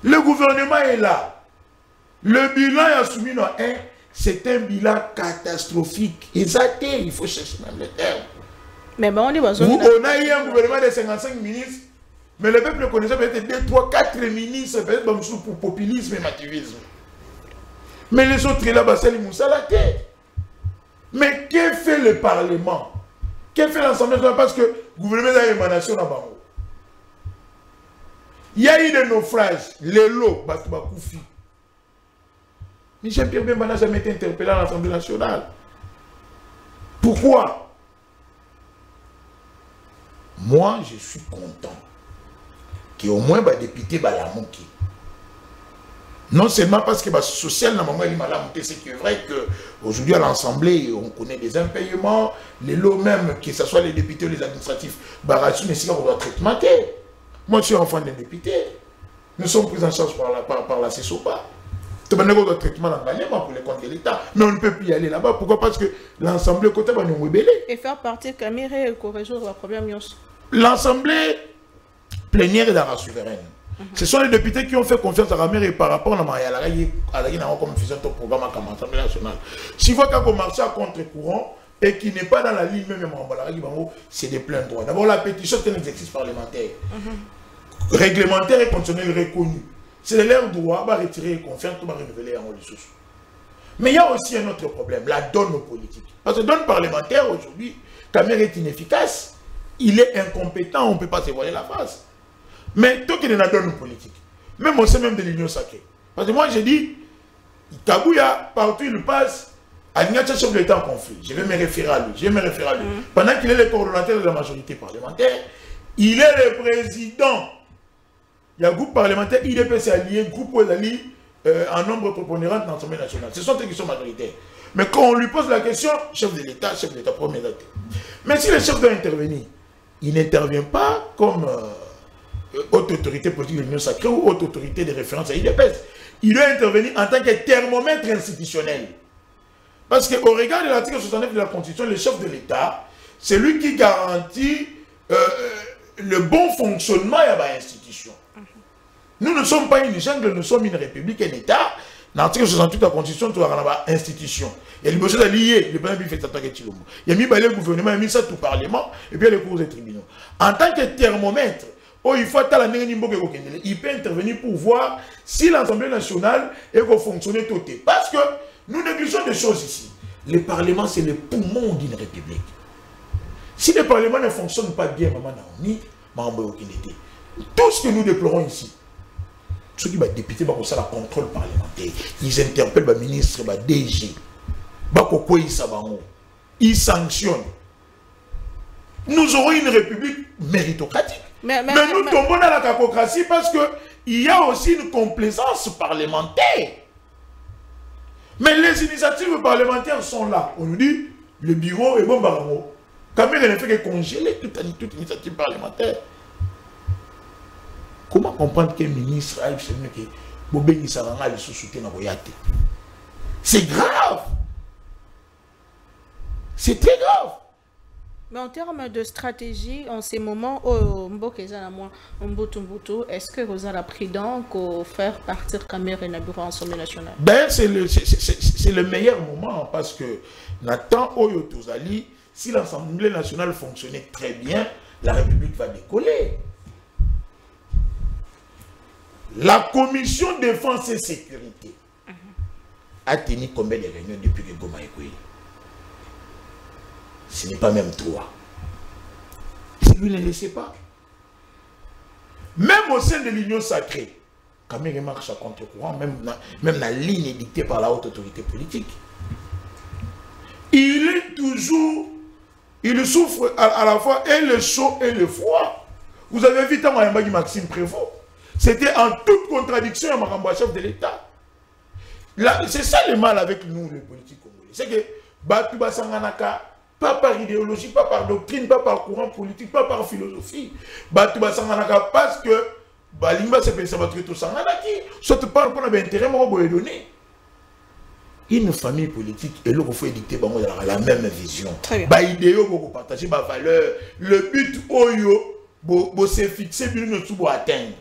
Le gouvernement est là. Le bilan est soumis dans un. C'est un bilan catastrophique. Les athées, il faut chercher même le terme. Mais bon, on a eu un gouvernement de 55 ministres. Mais le peuple connaissait peut-être 2, 3, 4 ministres, peut-être pour populisme et mativisme. Mais les autres là-bas, c'est les moussa la tête. Mais que fait le Parlement? Que fait l'Assemblée nationale? Parce que le gouvernement a une émanation là-bas. Il y a eu des naufrages, les lots, Batouba-Koufi. Michel Pierre Bemba n'a jamais été interpellé à l'Assemblée nationale. Pourquoi? Moi, je suis content qu'au moins les députés la monter. Non seulement parce que le social n'a pas monté, c'est vrai qu'aujourd'hui à l'Assemblée, on connaît des impayements, les lots même, que ce soit les députés ou les administratifs, mais c'est qu'on doit traitement. Moi, je suis enfant d'un député. Nous sommes pris en charge par la CESOPA. Tu as un traitement d'engagement pour les comptes de l'État. Mais on ne peut plus y aller là-bas. Pourquoi? Parce que l'Assemblée côté va nous rebeller. Et faire partir Camille pour résoudre le problème. L'Assemblée plénière est dans la souveraine. Ce sont les députés qui ont fait confiance à Ramire par rapport à comme faisant ton programme à l'Assemblée nationale. Si vous avez marché à contre-courant et qui n'est pas dans la ligne même, c'est des pleins droits. D'abord, la pétition, c'est un exercice parlementaire. Réglementaire et constitutionnel reconnu. C'est leur droit de retirer les confiances, de renouveler en ressources. Mais il y a aussi un autre problème, la donne politique. Parce que la donne parlementaire, aujourd'hui, Camère est inefficace, il est incompétent, on ne peut pas se voiler la face. Mais tant qu'il y a une donne politique, même au sein même de l'Union sacrée. Parce que moi, j'ai dit, Kabouya, partout il passe, Alignatia chef de l'État en conflit. Je vais me référer à lui. Pendant qu'il est le coordonnateur de la majorité parlementaire, il est le président. Il y a un groupe parlementaire, IDPC allié, groupe allié en nombre prépondérant dans l'Assemblée nationale. Ce sont eux qui sont majoritaires. Mais quand on lui pose la question, chef de l'État, premier date. Mais si le chef doit intervenir, il n'intervient pas comme haute autorité politique de l'Union sacrée ou haute autorité de référence à IDPS. Il doit intervenir en tant que thermomètre institutionnel. Parce qu'au regard de l'article 69 de la Constitution, le chef de l'État, c'est lui qui garantit le bon fonctionnement de l'institution. Nous ne sommes pas une jungle, nous sommes une république, un État. Dans l'article 68 de la Constitution, tu as une institution. Et le monsieur est lié, le premier fait attaquer Chilombo. Il y a mis le gouvernement, il a mis ça tout Parlement, et puis les cours des tribunaux. En tant que thermomètre, il faut il peut intervenir pour voir si l'Assemblée nationale est fonctionner tout. Parce que nous négligeons des choses ici. Le Parlement, c'est le poumon d'une république. Si le Parlement ne fonctionne pas bien, tout ce que nous déplorons ici, ceux qui sont députés, ça la contrôle parlementaire, ils interpellent les ministres, les DG, ils sanctionnent. Nous aurons une république méritocratique. Mais nous tombons dans la capocratie parce qu'il y a aussi une complaisance parlementaire. Mais les initiatives parlementaires sont là. On nous dit, le bureau est bon barreau. Quand même, il ne fait que congeler toute initiative parlementaire. Comment comprendre qu'un ministre a c'est grave. C'est très grave. Mais en termes de stratégie, en ces moments, est-ce que vous avez appris donc à faire partir Camère et Nabureau en Assemblée nationale? Ben, c'est le meilleur moment parce que Nathan Oyotozali, si l'Assemblée nationale fonctionnait très bien, la République va décoller. La commission défense et sécurité a tenu combien de réunions depuis que Goma est couillé? Ce n'est pas même 3. Si lui ne le laissait pas. Même au sein de l'Union sacrée, Kamere marche à contre-courant, même la ligne dictée par la haute autorité politique. Il est toujours, il souffre à la fois et le chaud et le froid. Vous avez vu tant Maxime Prévost. C'était en toute contradiction à ma chef de l'État. C'est ça le mal avec nous, les politiques congolais. C'est que Batuba Sanganaka, pas par idéologie, pas par doctrine, pas par courant politique, pas par philosophie. Batuba Sanganaka parce que Balimba se fait savoir tout Sanganaki, soit pas pour l'intérêt, moi, vous donner. Une famille politique, et là, il faut édicter la même vision. Bah, idéo, vous partagez ma valeur. Le but, vous se fixer, vous vous atteindre.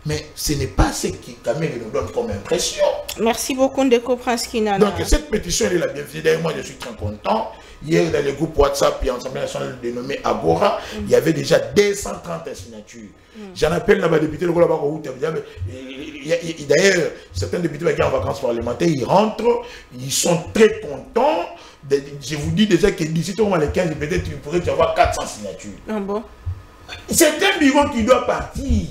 Mais ce n'est pas ce qui Kamere nous donne comme impression. Merci beaucoup, Ndeko Prince Kinana. Donc, cette pétition, elle est la bienvenue. D'ailleurs, moi, je suis très content. Hier, dans le groupe WhatsApp, il y a un Assemblée nationale dénommé Agora, il y avait déjà 230 signatures. J'en appelle là-bas, député, le là-bas, d'ailleurs, certains députés qui sont en vacances parlementaires, ils rentrent, ils sont très contents. Je vous dis déjà que d'ici les 15, peut-être, tu pourrais avoir 400 signatures. Ah bon? C'est un bureau qui doit partir.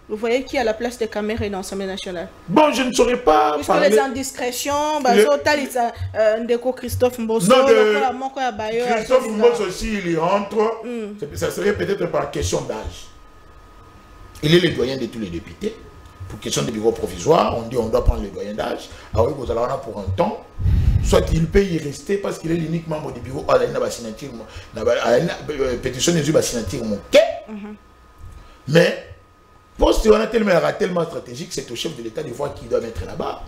Vous voyez qui a la place de Kamere dans l'Assemblée nationale? Bon, je ne saurais pas. Puisque les indiscrétions, Ndeko Christophe Mbosso, Christophe Mbosso aussi, il y rentre. Ça serait peut-être par question d'âge. Il est le doyen de tous les députés. Pour question de bureau provisoire, on dit on doit prendre le doyen d'âge. Ah oui, vous allez en pour un temps. Soit il peut y rester parce qu'il est l'unique membre du bureau. Il a signature. Pétition de signature. Mais. Poste on a tellement stratégique, c'est au chef de l'État des fois qui doit mettre là-bas.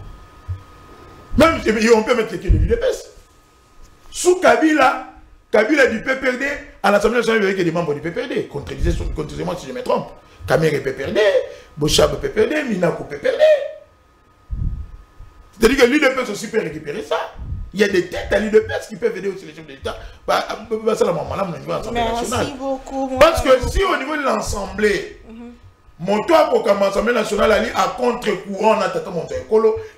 Même on peut mettre quelqu'un de l'UDPS. Sous Kabila du PPRD, à l'Assemblée nationale, il y avait des membres du PPRD. Contredisez-moi si je me trompe. Kamere PPRD, Bochab PPRD, Minako PPRD. C'est-à-dire que l'UDPS aussi peut récupérer ça. Il y a des têtes à l'UDPS qui peuvent aider aussi les chefs de l'État. Merci beaucoup. Parce que si au niveau de l'Assemblée, mon toit pour l'Assemblée nationale à contre-courant,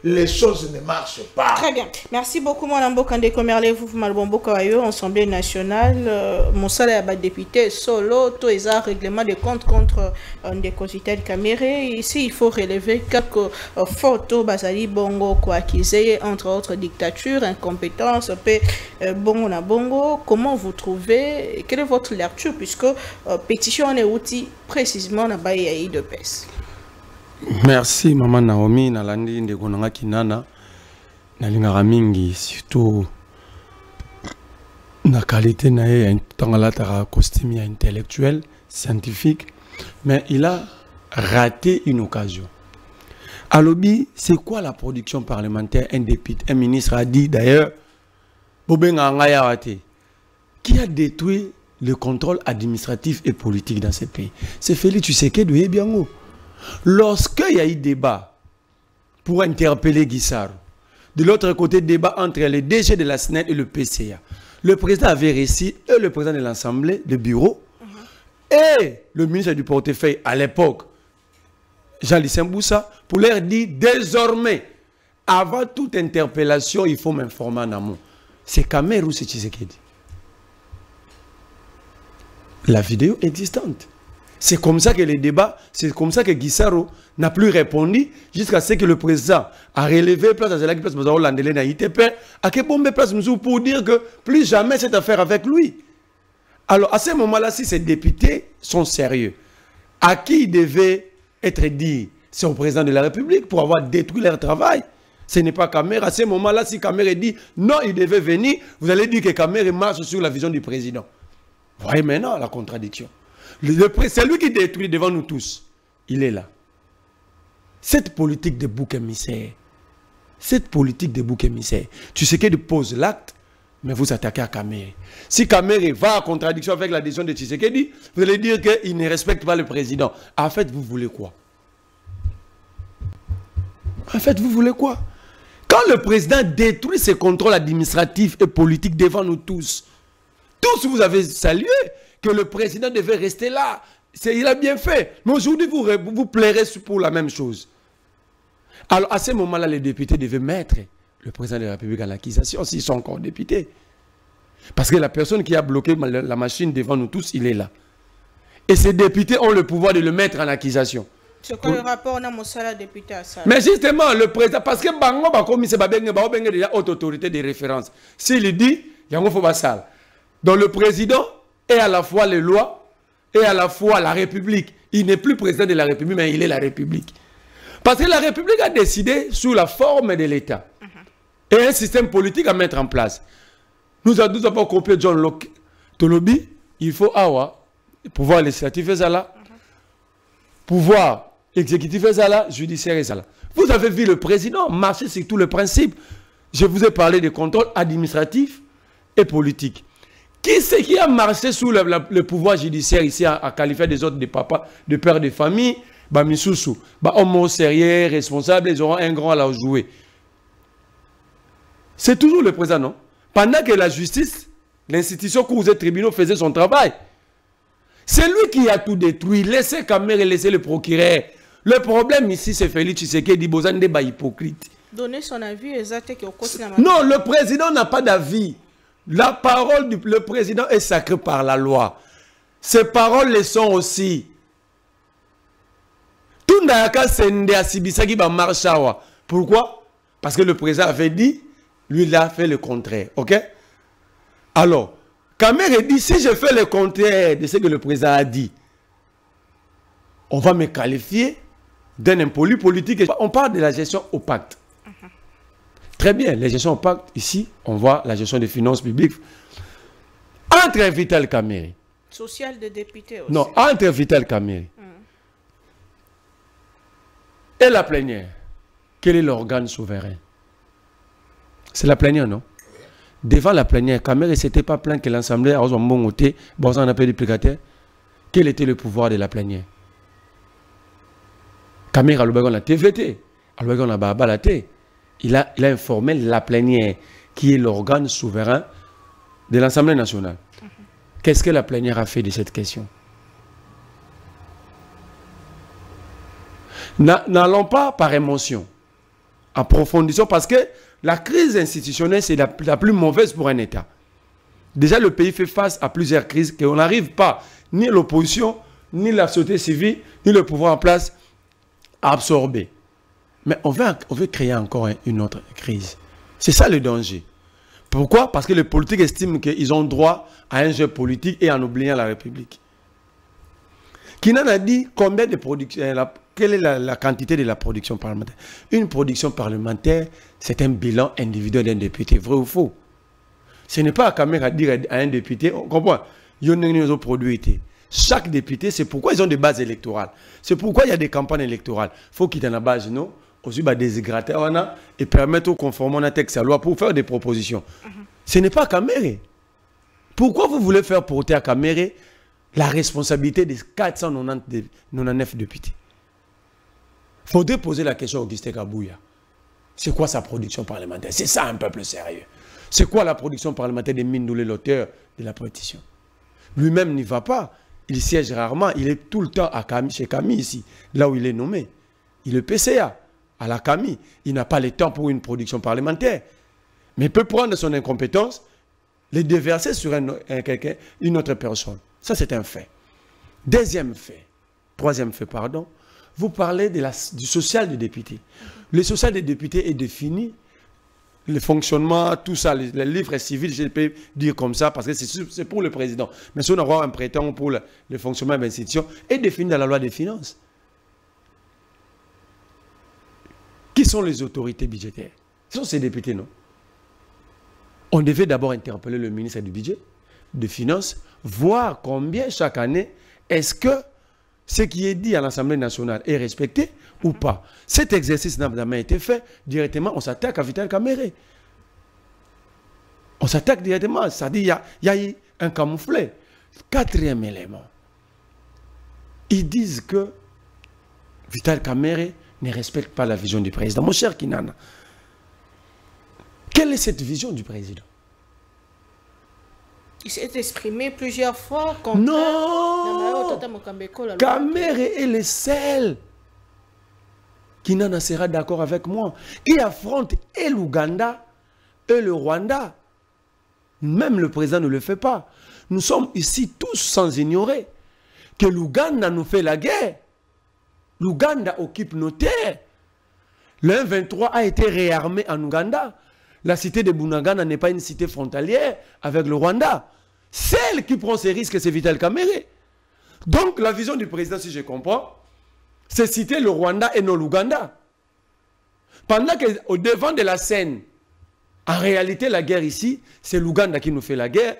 les choses ne marchent pas. Très bien. Merci beaucoup, Mme Bokande Komerle, vous, Malbombo Kawayo, Assemblée nationale, mon salaire de député, solo, tout les règlement de compte contre des cosités de Kamere. Ici, il faut relever quelques photos, Bazali Bongo, quoi, qu'ils entre autres dictatures, incompétence, Bongo na Bongo. Comment vous trouvez, quelle est votre lecture, puisque pétition est outil précisément na baye de pes. Merci maman Naomi nalandi ndeko nanga kinana nalingaka mingi surtout na qualité na ye tangalataka costume intellectuel scientifique mais il a raté une occasion. À l'Obi, c'est quoi la production parlementaire? Un député, un ministre a dit d'ailleurs Bobenga Ngayawate qui a détruit le contrôle administratif et politique dans ce pays. C'est Félix Tshisekedi de Ebiango. Lorsqu'il y a eu débat pour interpeller Guissaro, de l'autre côté, débat entre les DG de la SNED et le PCA. Le président avait réussi, et le président de l'Assemblée, le bureau, et le ministre du portefeuille à l'époque, Jean-Lucien Boussa, pour leur dire désormais, avant toute interpellation, il faut m'informer en amont. C'est Kamere ou c'est Tshisekedi? La vidéo existante. C'est comme ça que les débats, c'est comme ça que Guissaro n'a plus répondu jusqu'à ce que le président a relevé place à Zelaki, place à Landele na ITP, à que bombe place pour dire que plus jamais cette affaire avec lui. Alors à ce moment-là, si ces députés sont sérieux, à qui il devait être dit? C'est au président de la République pour avoir détruit leur travail. Ce n'est pas Kamere. À ce moment-là, si Kamere dit non, il devait venir, vous allez dire que Kamere marche sur la vision du président. Vous voyez maintenant la contradiction. C'est lui qui détruit devant nous tous. Il est là. Cette politique de bouc émissaire, tu sais qu'il pose l'acte, mais vous attaquez à Kamere. Si Kamere va en contradiction avec la décision de Tshisekedi, vous allez dire qu'il ne respecte pas le président. En fait, vous voulez quoi? Quand le président détruit ses contrôles administratifs et politiques devant nous tous, vous avez salué que le président devait rester là. Il a bien fait. Mais aujourd'hui, vous plairez pour la même chose. Alors, à ce moment-là, les députés devaient mettre le président de la République en accusation, s'ils sont encore députés. Parce que la personne qui a bloqué la machine devant nous tous, il est là. Et ces députés ont le pouvoir de le mettre en accusation. C'est quoi le rapport dans mon salaire député à ça? Mais justement, le président, parce que Bango va commisser déjà haute autorité de référence. S'il dit, il y a un faux bassal. Donc le président est à la fois les lois et à la fois la République. Il n'est plus président de la République, mais il est la République. Parce que la République a décidé sous la forme de l'État. Et un système politique à mettre en place. Nous avons compris John Locke Tolobi, il faut avoir pouvoir législatif et là, pouvoir exécutif et là, judiciaire et là. Vous avez vu le président marcher sur tous les principes. Je vous ai parlé des contrôles administratifs et politiques. Qui c'est qui a marché sous le pouvoir judiciaire ici à qualifier des autres, des papas, de pères de famille, bah Missoussou, bah homo sérieux, responsable, ils auront un grand à la jouer. C'est toujours le président, non? Pendant que la justice, l'institution cours et tribunaux faisait son travail. C'est lui qui a tout détruit. Laissez Kamere, laissez le procureur. Le problème ici, c'est Félix Tshisekedi Bozan débat hypocrite. Donner son avis exact que non, le président n'a pas d'avis. La parole du président est sacrée par la loi. Ses paroles le sont aussi. Tout n'aka sende asibisaki ba marshawa. Pourquoi? Parce que le président avait dit, lui il a fait le contraire. OK? Alors, Kamere dit, si je fais le contraire de ce que le président a dit, on va me qualifier d'un impoli politique. On parle de la gestion opaque. Très bien, la gestion opaque, ici, on voit la gestion des finances publiques. Entre Vital Kamere. Social de député aussi. Non, entre Vital Kamere et la plénière, quel est l'organe souverain? C'est la plénière, non? Devant la plénière, Kamere ne s'était pas plaint que l'Assemblée a un bon côté, bon, on appelle duplicataire. Quel était le pouvoir de la plénière? Kamere a le la TVT, il a informé la plénière, qui est l'organe souverain de l'Assemblée nationale. Qu'est-ce que la plénière a fait de cette question? N'allons pas par émotion, approfondissons, parce que la crise institutionnelle, c'est la plus mauvaise pour un État. Déjà, le pays fait face à plusieurs crises qu'on n'arrive pas, ni l'opposition, ni la société civile, ni le pouvoir en place, à absorber. Mais on veut créer encore une autre crise. C'est ça le danger. Pourquoi? Parce que les politiques estiment qu'ils ont droit à un jeu politique et en oubliant la République. Kinan a dit combien de production, quelle est la quantité de la production parlementaire? Une production parlementaire, c'est un bilan individuel d'un député, vrai ou faux? Ce n'est pas à Kamere à dire à un député, on comprend, ils ont produit. Chaque député, c'est pourquoi ils ont des bases électorales. C'est pourquoi il y a des campagnes électorales. Il faut qu'ils aient la base, non? Aussi, déshydrater et permettre aux conformants un texte à loi pour faire des propositions. Ce n'est pas Kamere. Pourquoi vous voulez faire porter à Kamere la responsabilité des 499 députés? Il faudrait poser la question à Augustin Kabouya. C'est quoi sa production parlementaire? C'est ça un peuple sérieux. C'est quoi la production parlementaire de Mindoulé, l'auteur de la pétition? Lui-même n'y va pas. Il siège rarement. Il est tout le temps chez Camille ici, là où il est nommé. Il est PCA, à la Camille. Il n'a pas le temps pour une production parlementaire. Mais il peut prendre son incompétence, les déverser sur une autre personne. Ça, c'est un fait. Troisième fait, pardon. Vous parlez du social des députés. Le social des députés est défini, le fonctionnement, tout ça, les livres civils, je peux dire comme ça, parce que c'est pour le président. Mais si on a un prétend pour le fonctionnement de l'institution, est défini dans la loi des finances. Qui sont les autorités budgétaires? Ce sont ces députés, non? On devait d'abord interpeller le ministre du budget, des finances, voir combien chaque année, est-ce que ce qui est dit à l'Assemblée nationale est respecté ou pas. Cet exercice n'a jamais été fait. Directement, on s'attaque à Vital Kamere. On s'attaque directement. C'est-à-dire qu'il y a eu un camouflet. Quatrième élément. Ils disent que Vital Kamere ne respecte pas la vision du président. Mon cher Kinana, quelle est cette vision du président? Il s'est exprimé plusieurs fois contre... Non! Kamere est le seul qui n'en sera d'accord avec moi, qui affronte et l'Ouganda et le Rwanda. Même le président ne le fait pas. Nous sommes ici tous sans ignorer que l'Ouganda nous fait la guerre. L'Ouganda occupe nos terres. Le M23 a été réarmé en Ouganda. La cité de Bunagana n'est pas une cité frontalière avec le Rwanda. Celle qui prend ces risques, c'est Vital Kamerhe. Donc, la vision du président, si je comprends, c'est citer le Rwanda et non l'Ouganda. Pendant qu'au devant de la scène, en réalité, la guerre ici, c'est l'Ouganda qui nous fait la guerre.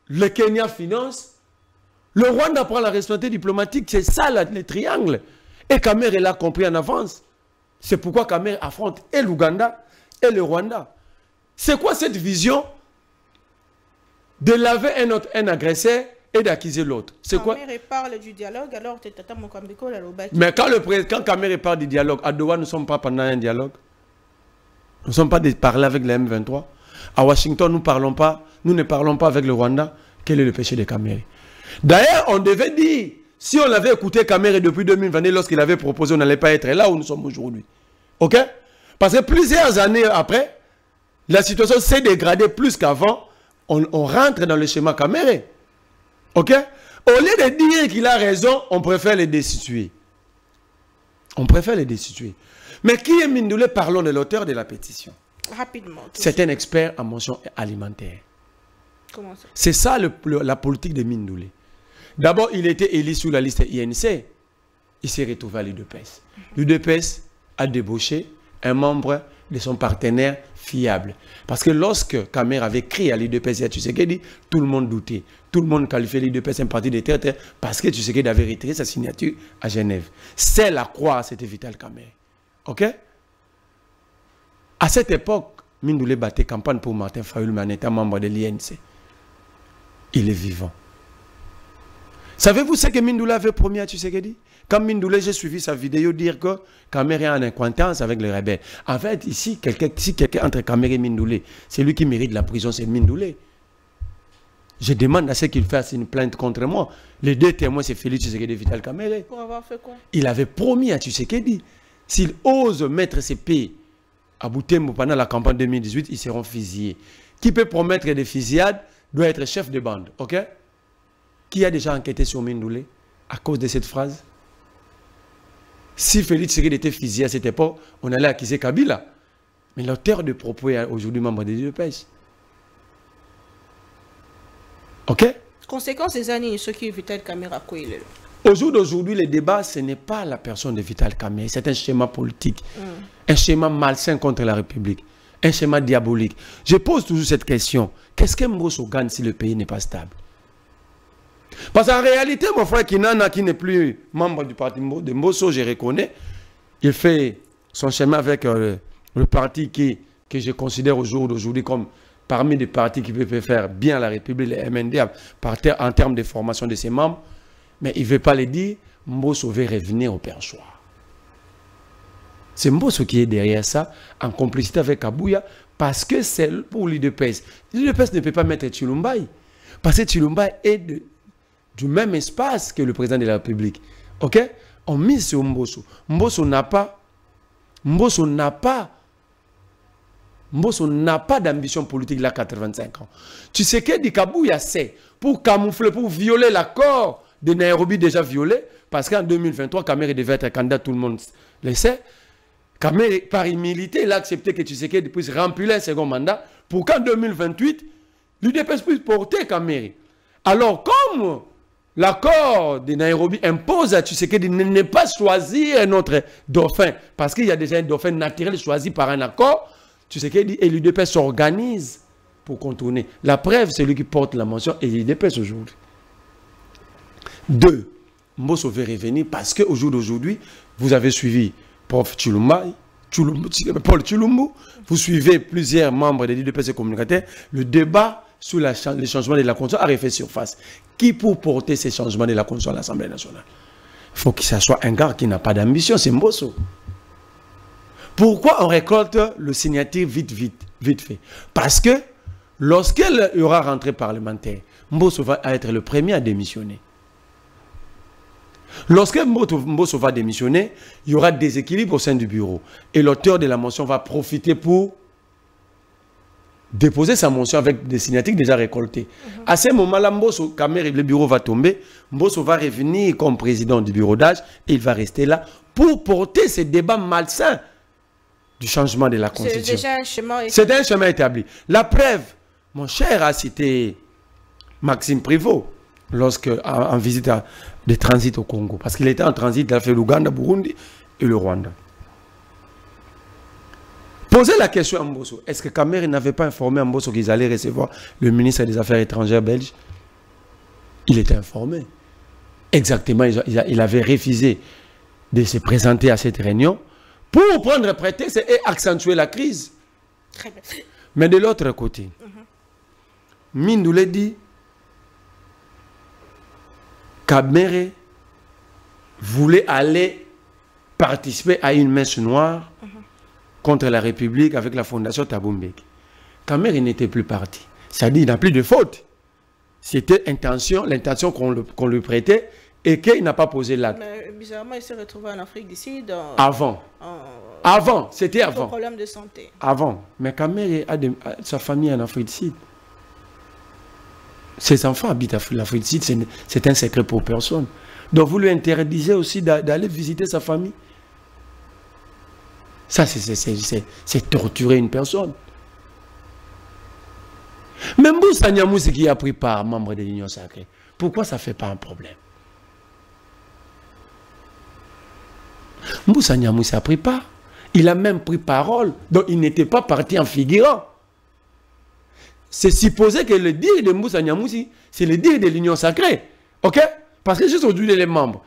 Le Kenya finance. Le Rwanda prend la responsabilité diplomatique. C'est ça, le triangle. Et Kamerhe l'a compris en avance. C'est pourquoi Kamerhe affronte et l'Ouganda et le Rwanda. C'est quoi cette vision de laver un agresseur et d'accuser l'autre? C'est quoi? Kamerhe parle du dialogue, alors tu t'attends mon Kambeko la Lobaki. Mais quand Kamerhe parle du dialogue, à Doha, nous ne sommes pas pendant un dialogue. Nous ne sommes pas de parler avec les M23. À Washington, nous ne parlons pas avec le Rwanda. Quel est le péché de Kamerhe? D'ailleurs, on devait dire, si on l'avait écouté Kamerhe depuis 2020, lorsqu'il avait proposé, on n'allait pas être là où nous sommes aujourd'hui. Ok? Parce que plusieurs années après, la situation s'est dégradée plus qu'avant. On rentre dans le schéma Kamerhe. Ok? Au lieu de dire qu'il a raison, on préfère les destituer. On préfère les destituer. Mais qui est Mindoulé? Parlons de l'auteur de la pétition. Rapidement. C'est un expert en mention alimentaire. Comment ça? C'est ça la politique de Mindoulé. D'abord, il était élu sur la liste INC. Il s'est retrouvé à l'UDPS. L'UDPS a débauché un membre de son partenaire fiable. Parce que lorsque Kamerhe avait créé à l'UDPS, Tshisekedi, tout le monde doutait. Tout le monde qualifiait l'UDPS un parti de terre parce que Tshisekedi avait retiré sa signature à Genève. C'est la croix, c'était Vital Kamerhe. Ok? À cette époque, Mindoulé battait campagne pour Martin Fayulu, mais en étant membre de l'INC. Il est vivant. Savez-vous ce que Mindoulé avait promis à Tshisekedi? Quand Mindoulé, j'ai suivi sa vidéo dire que Kamerhe est en acquaintance avec les rebelles. En fait, ici, si quelqu'un entre Kamerhe et Mindoulé, c'est lui qui mérite la prison, c'est Mindoulé. Je demande à ce qu'il fasse une plainte contre moi. Les deux témoins, c'est Félix Tshisekedi et Vital Kamerhe. Pour avoir fait quoi? Il avait promis à Tshisekedi, s'il ose mettre ses pieds à Butembo pendant la campagne 2018, ils seront fusillés. Qui peut promettre des fusillades doit être chef de bande. Ok? Qui a déjà enquêté sur Mindoulé à cause de cette phrase? Si Félix Tshisekedi était fusillé à cette époque, on allait accuser Kabila. Mais l'auteur de propos est aujourd'hui membre des UDPS. Ok? Conséquence des années, ce qui est Vital Kamerhe à quoi il est. Au jour d'aujourd'hui, le débat, ce n'est pas la personne de Vital Kamerhe, c'est un schéma politique, un schéma malsain contre la République, un schéma diabolique. Je pose toujours cette question. Qu'est-ce que Mbosso gagne si le pays n'est pas stable? Parce qu'en réalité, mon frère Kinana, qui n'est plus membre du parti de Mbosso, je reconnais, il fait son chemin avec le parti que je considère au jour d'aujourd'hui comme parmi les partis qui peuvent faire bien la République, les MND, en termes de formation de ses membres. Mais il ne veut pas le dire, Mbosso veut revenir au perchoir. C'est Mbosso qui est derrière ça, en complicité avec Kabouya, parce que c'est pour l'UDPS. L'UDPS ne peut pas mettre Tshilumbaï, parce que Tshilumbaï est du même espace que le président de la République. Ok? On mise sur Mbosso. Mbosso n'a pas d'ambition politique là, 85 ans. Tu sais que dit Kabouya, c'est pour camoufler, pour violer l'accord de Nairobi déjà violé, parce qu'en 2023, Kamerhe devait être candidat, tout le monde le sait. Kamerhe, par humilité, il a accepté que Tshisekedi puisse remplir un second mandat pour qu'en 2028, l'UDPS puisse porter Kamerhe. Alors, comme l'accord de Nairobi impose à Tshisekedi de ne pas choisir un autre dauphin, parce qu'il y a déjà un dauphin naturel choisi par un accord, Tshisekedi et l'UDPS s'organisent pour contourner. La preuve, c'est lui qui porte la mention et l'UDPS aujourd'hui. 2. Mbosso veut revenir parce qu'au jour d'aujourd'hui, vous avez suivi Prof. Paul Tshilumbu, vous suivez plusieurs membres des l'UDPS et communicateurs. Le débat sur les changements de la Constitution a refait surface. Qui pour porter ces changements de la Constitution à l'Assemblée nationale? Il faut que ce soit un gars qui n'a pas d'ambition, c'est Mbosso. Pourquoi on récolte le signature vite fait? Parce que lorsqu'il y aura rentrée parlementaire, Mbosso va être le premier à démissionner. Lorsque Mbosso va démissionner, il y aura des équilibres au sein du bureau. Et l'auteur de la motion va profiter pour déposer sa motion avec des signatures déjà récoltées. À ce moment-là, Mbosso, Kamerhe, le bureau va tomber. Mbosso va revenir comme président du bureau d'âge et il va rester là pour porter ces débats malsains du changement de la Constitution. C'est déjà un chemin établi. C'est un chemin établi. La preuve, mon cher a cité Maxime Prévost, lorsque en visite de transit au Congo, parce qu'il était en transit, il a fait l'Ouganda, Burundi et le Rwanda. Posez la question à Mbosso, est-ce que Kamer n'avait pas informé Mbosso qu'ils allaient recevoir le ministre des Affaires étrangères belge? Il était informé. Exactement, il avait refusé de se présenter à cette réunion pour prendre prétexte et accentuer la crise. Très bien. Mais de l'autre côté, Mindoulé dit Kamer voulait aller participer à une messe noire contre la République avec la fondation Thabo Mbeki. Kamer n'était plus parti. C'est-à-dire qu'il n'a plus de faute. C'était l'intention qu'on lui prêtait et qu'il n'a pas posé l'acte. Mais bizarrement, il s'est retrouvé en Afrique du Sud. Avant, c'était avant. Problème de santé. Avant. Mais Kamer a sa famille en Afrique du Sud. Ses enfants habitent en Afrique du Sud, c'est un secret pour personne. Donc vous lui interdisez aussi d'aller visiter sa famille. Ça, c'est torturer une personne. Même Moussa Nyamousi qui a pris part membre de l'Union Sacrée, pourquoi ça ne fait pas un problème? Moussa Nyamousi a pris part. Il a même pris parole. Donc il n'était pas parti en figurant. C'est supposé que le dire de Moussa Nyamousi, c'est le dire de l'Union Sacrée. Ok? Parce que juste aujourd'hui, les membres.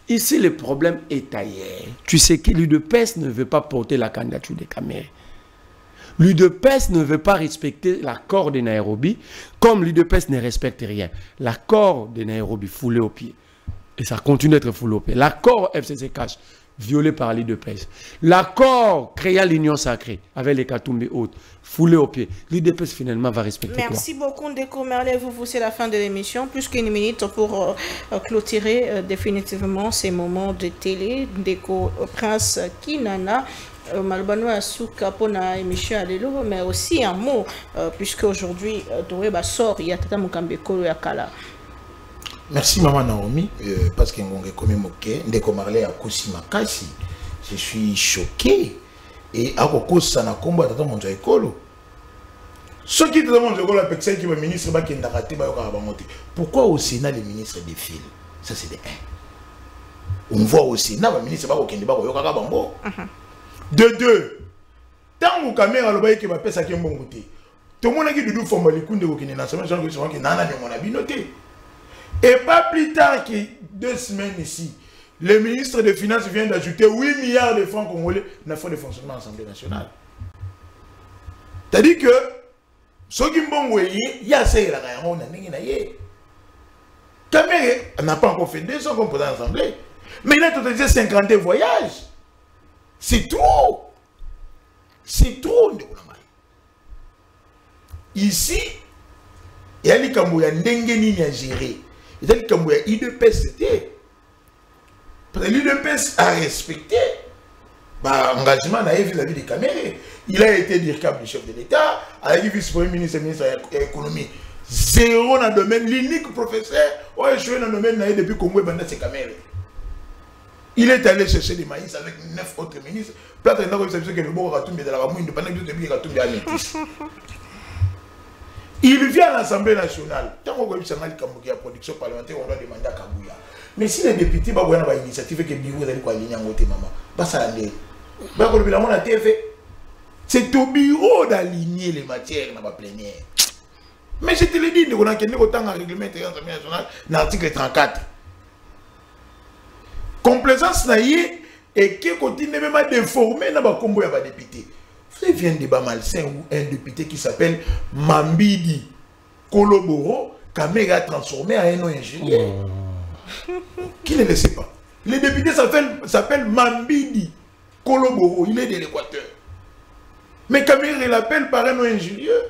Ici, le problème est ailleurs. Tu sais que l'UDPS ne veut pas porter la candidature de Kamer. L'UDPS ne veut pas respecter l'accord de Nairobi, comme l'UDPS ne respecte rien. L'accord de Nairobi foulé au pied. Et ça continue d'être foulé au pied. L'accord FCC-Cash, violé par l'UDPS. L'accord créant l'Union Sacrée, avec les Katumbi hautes, foulé au pied. L'UDPS finalement va respecter quoi? Merci beaucoup, Ndeko Merlé. Vous, c'est la fin de l'émission. Plus qu'une minute pour clôturer définitivement ces moments de télé. Ndeko Prince Kinana. Malbano Asuka pour la émission à l'élo, mais aussi un mot, puisque aujourd'hui, Doreba sort, il y a Tata Mukambeko Yakala. Merci Maman Naomi, parce que je suis moqué, Ndeko Marley à Kusimakasi. Je suis choqué. Et à cause ça n'a combat Tata Monja Ekolo. Ce qui est Tata Monja Ekolo, la qui est ministre, qui est raté, pourquoi au Sénat les ministres défilent? Ça c'est de 1. On voit au Sénat, le ministre qui est de 2. Tant que caméra le bail qui va passer à bon côté. Tout le monde a dit de former les coups de Wokine national, qui n'en a de mon avis noté. Et pas plus tard que 2 semaines ici, le ministre des Finances vient d'ajouter 8 milliards de francs congolais dans le fonds de fonctionnement de l'Assemblée nationale. C'est-à-dire que ce qui est bon, il y a ça, il y a rien. Caméra n'a pas encore fait 2 ans qu'on peut dans l'Assemblée. Mais il a totalisé 50 voyages. C'est trop. C'est trop. Ici, il y a des Cambouya Ndengeni à gérer. Il y a des Cambouya IDPS c'était. Parce que l'IDPS a respecté l'engagement vis-à-vis des caméras. Il a été directeur du chef de l'État, avec le vice-premier ministre et ministre de l'économie. 0 dans le domaine, l'unique professeur qui a échoué dans le domaine depuis Congo et pendant ses caméras. Il est allé chercher des maïs avec 9 autres ministres. Peut-être que le bon Katumbi de la Ramouine, il vient à l'Assemblée nationale. Tant qu'on a la production parlementaire, on doit demander à Kabouya. Mais si les députés ont une initiative que le bureau est aligné en côté, maman, c'est au bureau d'aligner les matières dans la plénière. Mais je te le dis, on a autant en règlement intérieur de l'Assemblée nationale, dans l'article 34. Complaisance naïe et qui continue même à déformer dans le combo de député. Vous vient de débat malsain où un député qui s'appelle Mambidi Koloboro, Kamega a transformé en un nom ingénieur. Qui ne le sait pas? Le député s'appelle Mambidi Koloboro, il est de l'Équateur. Mais Kamega l'appelle par un nom ingénieur.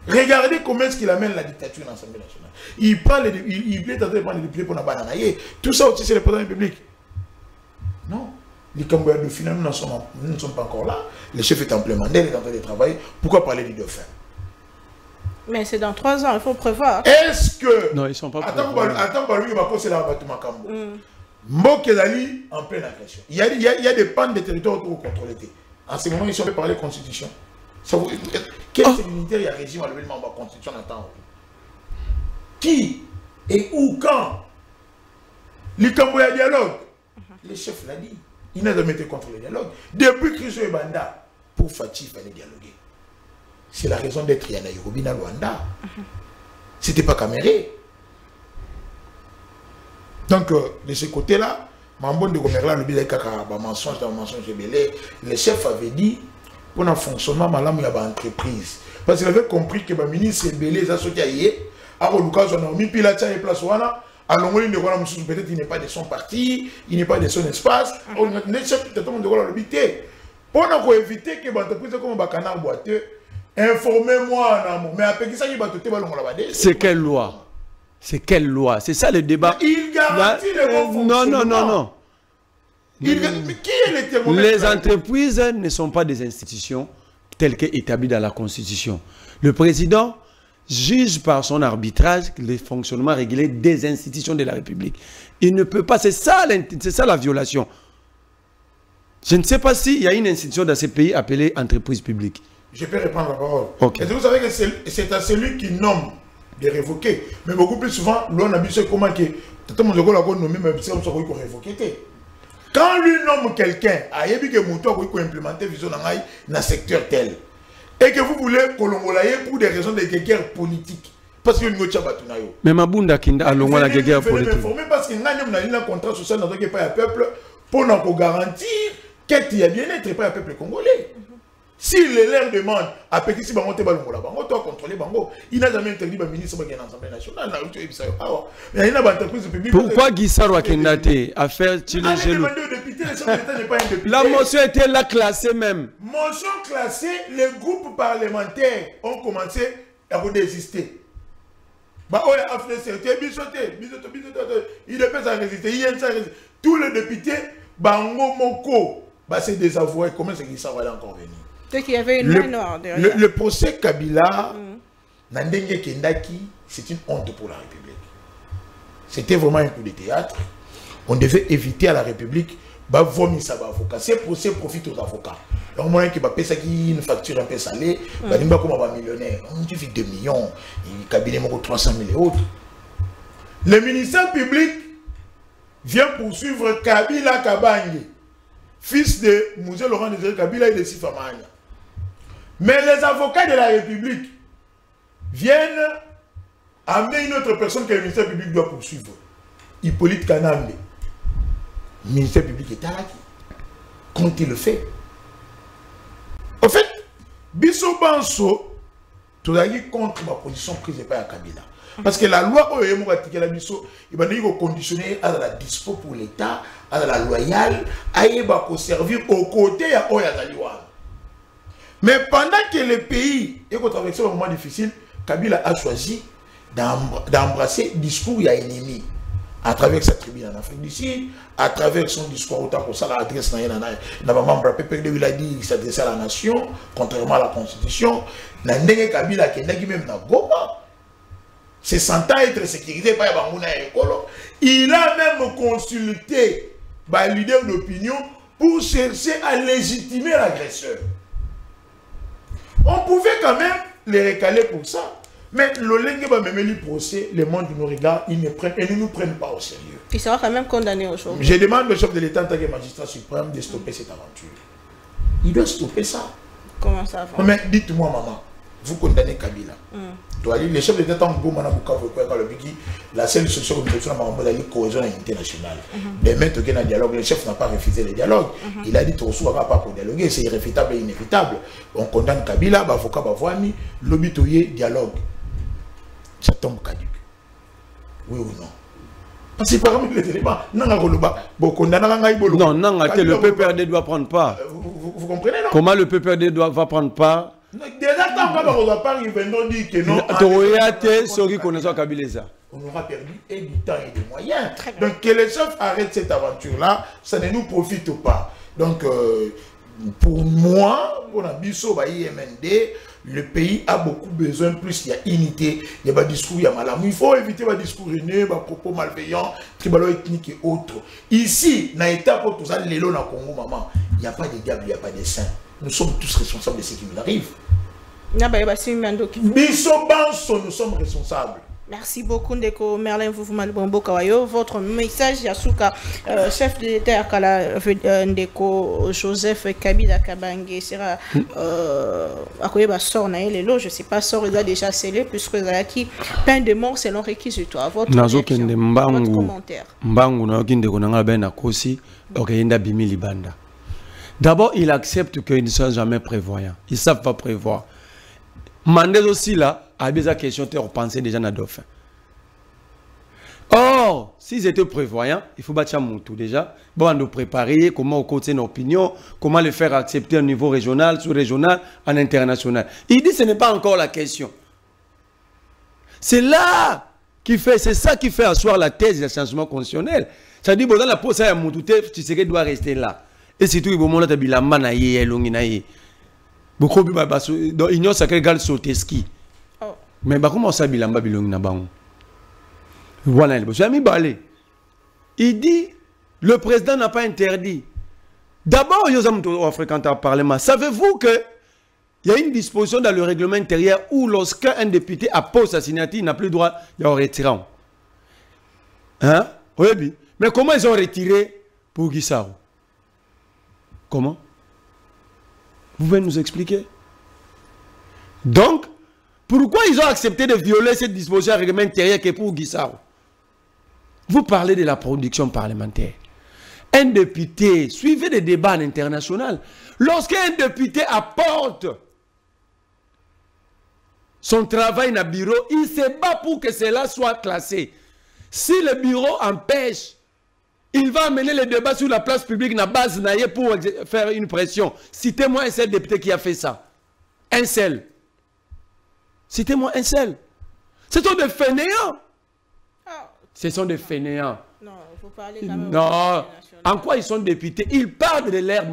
Regardez comment est-ce qu'il amène la dictature dans l'Assemblée nationale. Il est en train de prendre les députés pour la banane. Tout ça aussi, c'est le président public. Non. Les Cambouis de final, nous ne sommes pas encore là. Le chef est en plein mandat, il est en train de travailler. Pourquoi parler du dauphin? Mais c'est dans 3 ans, il faut prévoir. Est-ce que... Non, ils ne sont pas attends, lui, il va poser l'abattement Cambo. Mbokelali en pleine agression. Il y a des pans de territoires autour contrôlés. En ce moment, ils sont parler de constitution. Quel unitaire il y a régime à lever de la constitution attend? Qui et où, quand? Le Camboya dialogue. Le chef l'a dit. Il n'a jamais été contre le dialogue. Depuis Christo et Banda, pour Fatih, il fallait dialoguer. C'est la raison d'être à Nairobi, dans Luanda. C'était pas Caméré. Donc, de ce côté-là, Mambon de Gomerla, le billet kaka, mensonge dans mensonge belé, le chef avait dit, pour un fonctionnement, madame, il y a une entreprise. Parce qu'il avait compris que le ministre belé, ça sauté à yé, à Lucas, on a mis pilatia et place ouana, à l'ongoli de Gola Moussous, peut-être il n'est pas de son parti, il n'est pas de son espace, on a le chef de tout le monde de Gola l'habité. Pour éviter que l'entreprise comme Bakana boiteux, informez-moi en amont. Mais après ça, il va tout le c'est quelle loi? C'est quelle loi? C'est ça le débat. Il garantit le bon fonctionnement. Non. Qui est le thermomètre? Les entreprises ne sont pas des institutions telles qu'établies dans la Constitution. Le président juge par son arbitrage le fonctionnement régulier des institutions de la République. Il ne peut pas, c'est ça la violation. Je ne sais pas s'il y a une institution dans ce pays appelée entreprise publique. Je peux reprendre la parole. Okay. Et vous savez que c'est à celui qui nomme de révoquer. Mais beaucoup plus souvent, l'on a vu comment que tout le monde a nommé, mais c'est comme ça qu'on révoquer. Quand lui nomme quelqu'un, il y a que Moutoua qui implémenter vision dans un secteur tel. Et que vous voulez colomboler pour des raisons de guerre politique. Parce que nous avons mais Mabunda Kinda a l'ongwa la guerre politique. Parce que nous avons un contrat social dans le peuple pour nous garantir qu'il y a bien-être et pas le peuple congolais. Si l'air demande à Pékin, si Bango Bango Bango, toi contrôler Bango, il n'a jamais interdit le ministre de l'Assemblée nationale. Mais il y a une entreprise publique. Pourquoi Guissaro Kendate a fait Chile Gelou? La motion était là classée même. Motion classée, les groupes parlementaires ont commencé à résister. Il ne peut pas résister. Tous les députés, Bango Moko, c'est désavoué. Comment c'est qu'il s'en va encore venir? Qu'il y avait une main noire derrière. Le procès Kabila, Nandenge Kendaki, c'est une honte pour la République. C'était vraiment un coup de théâtre. On devait éviter à la République de vomir sa avocat. Ces procès profitent aux avocats. Donc, moi, qui va payer une facture un peu salée, il va dire comme un millionnaire. On dit 2 millions, il cabinet 300 000 et autres. Le ministère public vient poursuivre Kabila Kabangi, fils de Mouzé Laurent Désiré Kabila et de Sifamania. Mais les avocats de la République viennent amener une autre personne que le ministère public doit poursuivre. Hippolyte Kanambe. Le ministère public est à la qui? Quand il le fait. En fait, Bisso Banso, tout a dit contre ma position prise par Kabila. Parce que la loi il va conditionner à la dispo pour l'État, à la loyale, à servir aux côtés de Oyazaliwa. Mais pendant que le pays est traversé un moment difficile, Kabila a choisi d'embrasser le discours il y a ennemi. À travers sa tribune en Afrique du Sud, à travers son discours autant que ça, l'adresse il a dit qu'il s'adressait à la nation, contrairement à la Constitution. Kabila qui est même dans Goma. Se sentant être sécurisé par Bangouna et Ekolo, il a même consulté les leaders d'opinion pour chercher à légitimer l'agresseur. On pouvait quand même les recaler pour ça. Mais l'Olenge va même le procès, le monde nous regarde, ils ne prennent et ne nous prennent pas au sérieux. Il sera quand même condamné aujourd'hui. Je demande au chef de l'État en tant que magistrat suprême de stopper cette aventure. Il doit stopper ça. Comment ça va? Mais dites-moi, maman, vous condamnez Kabila. Les chefs de l'État ont la seule solution de la cohésion internationale. Mais maintenant, il y a un dialogue, le chef n'a pas refusé le dialogue. Il a dit que ne va pas pour dialoguer, c'est irréfutable et inévitable. On condamne Kabila, l'avocat Bavouani, l'obitoyer, dialogue. Ça tombe caduc. Oui ou non? Parce que parmi les éléments, non, le PPRD doit prendre part. Vous comprenez, non? Comment le PPRD va prendre part? Déjà, tant qu'on va pas, ils vont dire que non. On aura perdu et du temps et des moyens. Donc, que les chefs arrêtent cette aventure-là, ça ne nous profite pas. Donc, pour moi, pour la biso, IMND, le pays a beaucoup besoin, plus il y a unité, il y a des discours, il y a malamou. Il faut éviter les discours haineux, les propos malveillants, tribalo ethnique et autres. Ici, dans l'état pour tout ça, l'élo dans le Congo, maman, il n'y a pas de diable, il n'y a pas de saint. Nous sommes tous responsables de ce qui nous arrive. Biso Banso, nous sommes responsables. Merci beaucoup, Ndeko Merlin Vouvoumaloubombo Kawayo. Votre message, Yasuka, chef de l'État, Ndeko Joseph Kabila Kabange, sera à quoi il va sortir, je ne sais pas, sort, il a déjà scellé, puisque il y a qui peine de mort selon réquisitoire. Votre commentaire. D'abord, il accepte qu'ils ne sont jamais prévoyants. Ils ne savent pas prévoir. Mandez aussi là, à des questions, tu repenser déjà à Dauphin. Or, s'ils étaient prévoyants, il faut battre mon tout déjà. Bon, nous préparer, comment on côté nos opinions, comment les faire accepter au niveau régional, sous-régional, en international. Il dit que ce n'est pas encore la question. C'est là qui fait, c'est ça qui fait asseoir la thèse du changement constitutionnel. Ça dit, bon, dans la pose à mon tout, tu sais qu'il doit rester là. Et surtout, il va monter la manaïe, l'onginaïe. Beaucoup de l'Union sacrée égale Soteski. Mais comment ça bilamba bilong na bango? Voilà, il dit le président n'a pas interdit. D'abord, il y a fréquenté au Parlement. Savez-vous que il y a une disposition dans le règlement intérieur où lorsqu'un député appose sa signature, il n'a plus le droit de retirer. Hein? Oui, mais comment ils ont retiré pour Guissaro? Comment? Vous pouvez nous expliquer? Donc, pourquoi ils ont accepté de violer cette disposition règlement intérieur qui est pour Guissaro? Vous parlez de la production parlementaire. Un député, suivez des débats internationaux. Lorsqu'un député apporte son travail dans le bureau, il se bat pour que cela soit classé. Si le bureau empêche, il va amener le débat sur la place publique dans la base naïe pour faire une pression. Citez-moi un seul député qui a fait ça. Un seul. Citez-moi un seul. Ce sont des fainéants. Ce sont des fainéants. Non, il faut parler quand même. Non. En quoi ils sont députés? Ils parlent de l'air.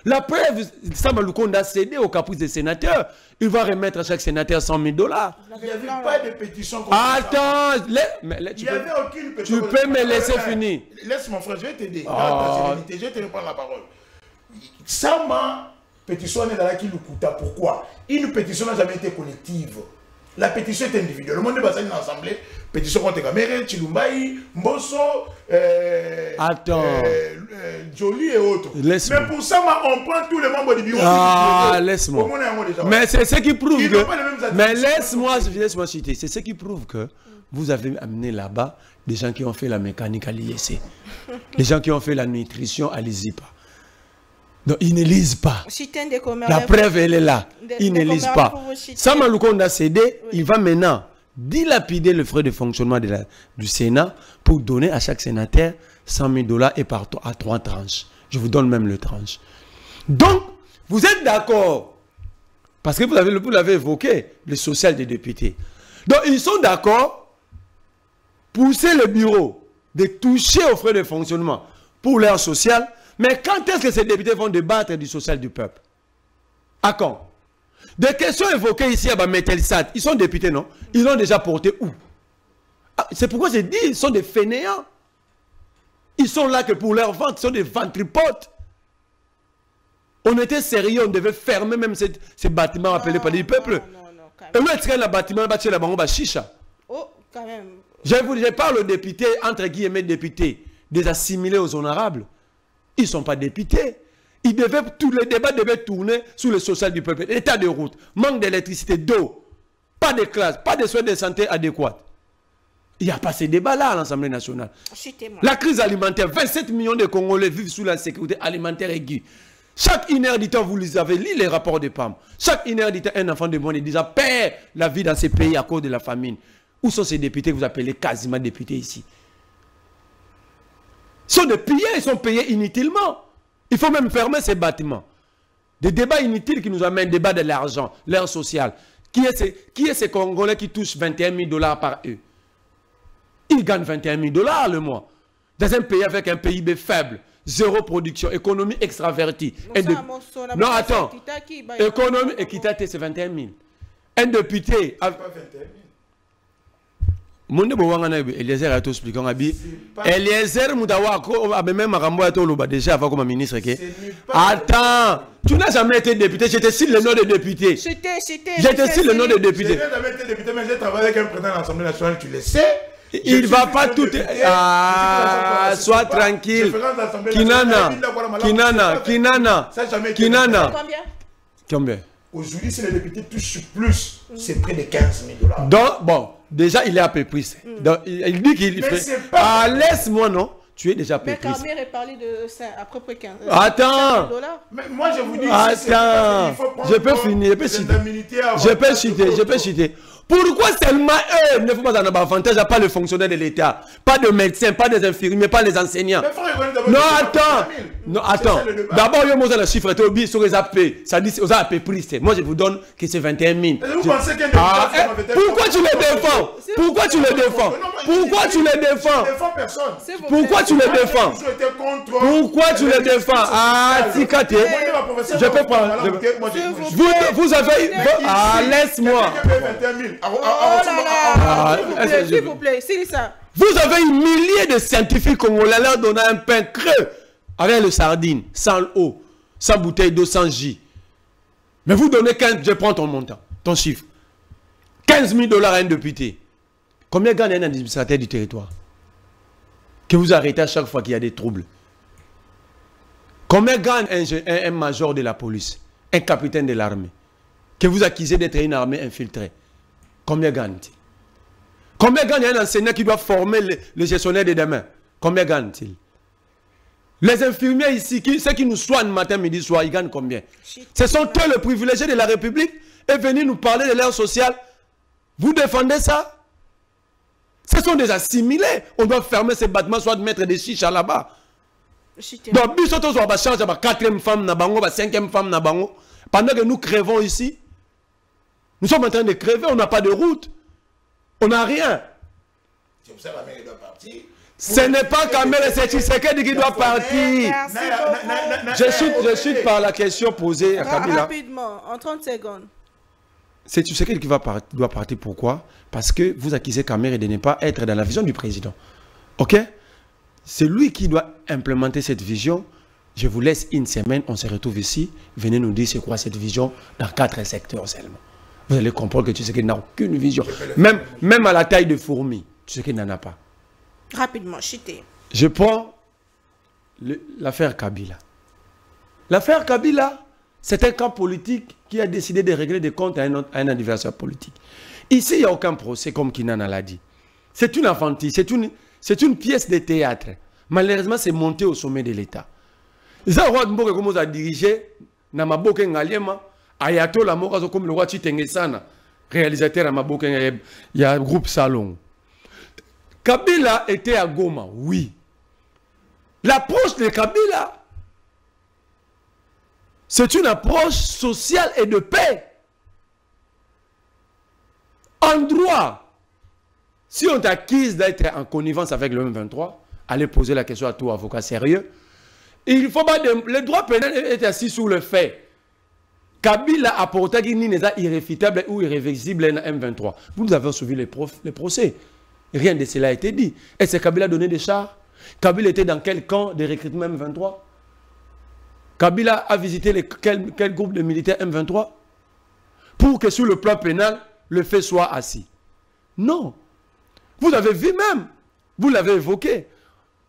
La preuve, Samaloukonda a cédé au caprice des sénateurs. Il va remettre à chaque sénateur 100 000 $. Il n'y avait pas de pétition comme Attends, ça. Il n'y avait aucune pétition. Tu peux me laisser finir. Laisse mon frère, je vais t'aider. Je vais te reprendre la parole. Sama, pétition n'est dans la qui nous coûte. Pourquoi? Une pétition n'a jamais été collective. La pétition est individuelle. Le monde est basé dans l'Assemblée. Pétition contre Gamere, Chilumbaï, Mbosso, Jolie et autres. Mais pour ça, on prend tous les membres du bureau. Ah, laisse-moi. Mais c'est ce qui prouve que... Mais laisse-moi citer. C'est ce qui prouve que vous avez amené là-bas des gens qui ont fait la mécanique à l'IEC. Des gens qui ont fait la nutrition à l'ISIPA. Donc, ils ne lisent pas. La preuve, elle est là. Ils ne lisent pas. Samaloukonda a cédé, il va maintenant dilapider le frais de fonctionnement du Sénat pour donner à chaque sénateur 100 000 $ et par à 3 tranches. Je vous donne même le tranche. Donc, vous êtes d'accord, parce que vous l'avez évoqué, le social des députés. Donc, ils sont d'accord, pousser le bureau de toucher aux frais de fonctionnement pour leur social. Mais quand est-ce que ces députés vont débattre du social du peuple? À quand? Des questions évoquées ici à Metelsat, ils sont députés, non? Ils l'ont déjà porté où? C'est pourquoi j'ai dit, ils sont des fainéants. Ils sont là que pour leur vente, ils sont des ventripotes. On était sérieux, on devait fermer même ces bâtiments appelés par les peuples. Et où est-ce qu'il y a le bâtiment, chicha? Oh, quand même. Je parle aux députés, entre guillemets députés, des assimilés aux honorables. Ils ne sont pas députés. Tous les débats devaient tourner sur le social du peuple. L'état de route, manque d'électricité, d'eau, pas de classe, pas de soins de santé adéquats. Il n'y a pas ces débats-là à l'Assemblée nationale. La crise alimentaire, 27 millions de Congolais vivent sous la sécurité alimentaire aiguë. Chaque inerditeur, vous les avez lu les rapports de PAM. Chaque inerditeur, un enfant de moins de 10 ans, perd la vie dans ces pays à cause de la famine. Où sont ces députés que vous appelez quasiment députés ici? Ils sont des pillés, ils sont payés inutilement. Il faut même fermer ces bâtiments. Des débats inutiles qui nous amènent, débat de l'argent, l'air social. Qui est ces Congolais qui touchent 21 000 $ par eux? Ils gagnent 21 000 $ le mois. Dans un pays avec un PIB faible, zéro production, économie extravertie. Non, attends. Économie, équité, c'est 21 000. Un député. Monde Bouangana, Eliezer a tout expliqué. Eliezer Moutawako, même Marambo a tout déjà avant comme ministre. Attends, tu n'as jamais été député. J'étais sur le nom de député. J'étais sur le nom de député. Je n'ai jamais été député, mais j'ai travaillé avec un président de l'Assemblée nationale, tu le sais. Il ne va pas tout. Ah, sois tranquille. Kinana. Combien? Aujourd'hui, si les députés touchent plus, c'est près de 15 000 $. Donc, bon, déjà, il est à peu près. Donc, il dit qu'il fait. Ah, laisse-moi, non? Tu es déjà payé. Mais Carmier est parlé de ça à peu près 15 $. Attends. Mais moi, je vous dis. Attends. Je peux finir. Je peux citer. Pourquoi seulement eux ne font pas un avantage à pas le fonctionnaire de l'État, pas de médecins, pas des infirmiers, pas les enseignants? Non, attends. Non, attends. D'abord, il y a un chiffre sur les AP. Ça dit aux AP pris. Moi, je vous donne que c'est 21 000. Pourquoi tu les défends? Pourquoi tu les défends? Pourquoi tu les défends? Pourquoi tu les défends? Pourquoi tu les défends? Ah, Tikate. Je peux prendre. Vous avez. Ah, laisse-moi. S'il vous plaît, c'est ça. Vous avez un millier de scientifiques congolais leur donner un pain creux avec le sardine, sans eau, sans bouteille d'eau, sans J. Mais vous donnez 15, je prends ton montant, ton chiffre. 15 000 $ à un député. Combien gagne un administrateur du territoire? Que vous arrêtez à chaque fois qu'il y a des troubles. Combien gagne un major de la police, un capitaine de l'armée, que vous accusez d'être une armée infiltrée? Combien gagne-t-il? Combien gagne un enseignant qui doit former le gestionnaire de demain? Combien gagne-t-il? Les infirmiers ici, ceux qui nous soignent matin, midi, soir, ils gagnent combien? Ce sont eux les privilégiés de la République et venir nous parler de l'air social. Vous défendez ça? Ce sont des assimilés. On doit fermer ces bâtiments, soit de mettre des chichas là-bas. Donc, nous sommes 4e femme, 5e femme, pendant que nous crevons ici. Nous sommes en train de crever, on n'a pas de route. On n'a rien. Ce n'est pas Kamel, c'est Tshisekedi qui doit partir. Je chute par la question posée à Kabila. Rapidement, en 30 secondes. C'est Tshisekedi qui doit partir. Pourquoi? Parce que vous accusez Kamel de ne pas être dans la vision du président. Ok? C'est lui qui doit implémenter cette vision. Je vous laisse une semaine, on se retrouve ici. Venez nous dire c'est quoi cette vision dans 4 secteurs seulement. Vous allez comprendre que Tshisekedi n'a aucune vision. Même à la taille de fourmi, Tshisekedi n'en a pas. Rapidement, chité. Je prends l'affaire Kabila. L'affaire Kabila, c'est un camp politique qui a décidé de régler des comptes à un adversaire politique. Ici, il n'y a aucun procès, comme Kinana l'a dit. C'est une infantile, c'est une pièce de théâtre. Malheureusement, c'est monté au sommet de l'État. Zarouad Mboke commence à diriger, Namaboke Ngaliema, Ayatollah Mokazo comme le roi Chitengesana, réalisateur à Maboke, il y a un groupe Salon. Kabila était à Goma, oui. L'approche de Kabila, c'est une approche sociale et de paix. En droit, si on t'accuse d'être en connivence avec le M23, allez poser la question à tout avocat sérieux. Il faut pas le droit pénal est assis sur le fait. Kabila a apporté qu'il n'est pas irréfutable ou irréversible en M23. Vous nous avez suivi les procès. Rien de cela a été dit. Est-ce que Kabila a donné des chars? Kabila était dans quel camp de recrutement M23? Kabila a visité quel groupe de militaires M23? Pour que sur le plan pénal, le fait soit assis. Non. Vous avez vu même, vous l'avez évoqué,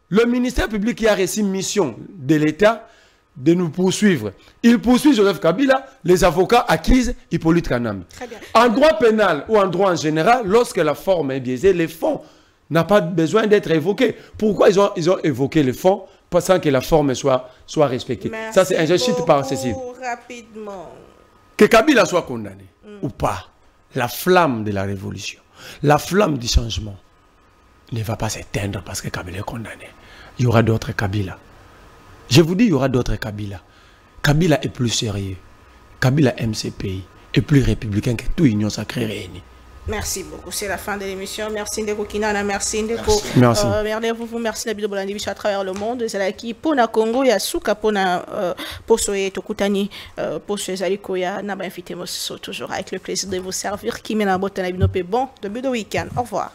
le ministère public qui a reçu mission de l'État de nous poursuivre. Il poursuit Joseph Kabila, les avocats accusent Hippolyte Kanambi. En droit pénal ou en droit en général, lorsque la forme est biaisée, les fonds n'ont pas besoin d'être évoqués. Pourquoi ils ont évoqué les fonds sans que la forme soit respectée? Merci. Ça, c'est un geste par Cécile. Rapidement. Que Kabila soit condamné ou pas, la flamme de la révolution, la flamme du changement ne va pas s'éteindre parce que Kabila est condamné. Il y aura d'autres Kabila. Je vous dis, il y aura d'autres Kabila. Kabila est plus sérieux. Kabila aime ses pays. Est plus républicain que toute union sacrée réunie. Merci beaucoup. C'est la fin de l'émission. Merci Ndeko Kinana. Merci Ndeko. Merci. Merci Nabido Bolandivich à travers le monde. C'est là qui pour na Congo ya suka pour na poso et tokutani poso ezaliko ya na ba invité mo toujours avec le plaisir de vous servir. Qui mena bota na bino pe bon début de week-end. Au revoir.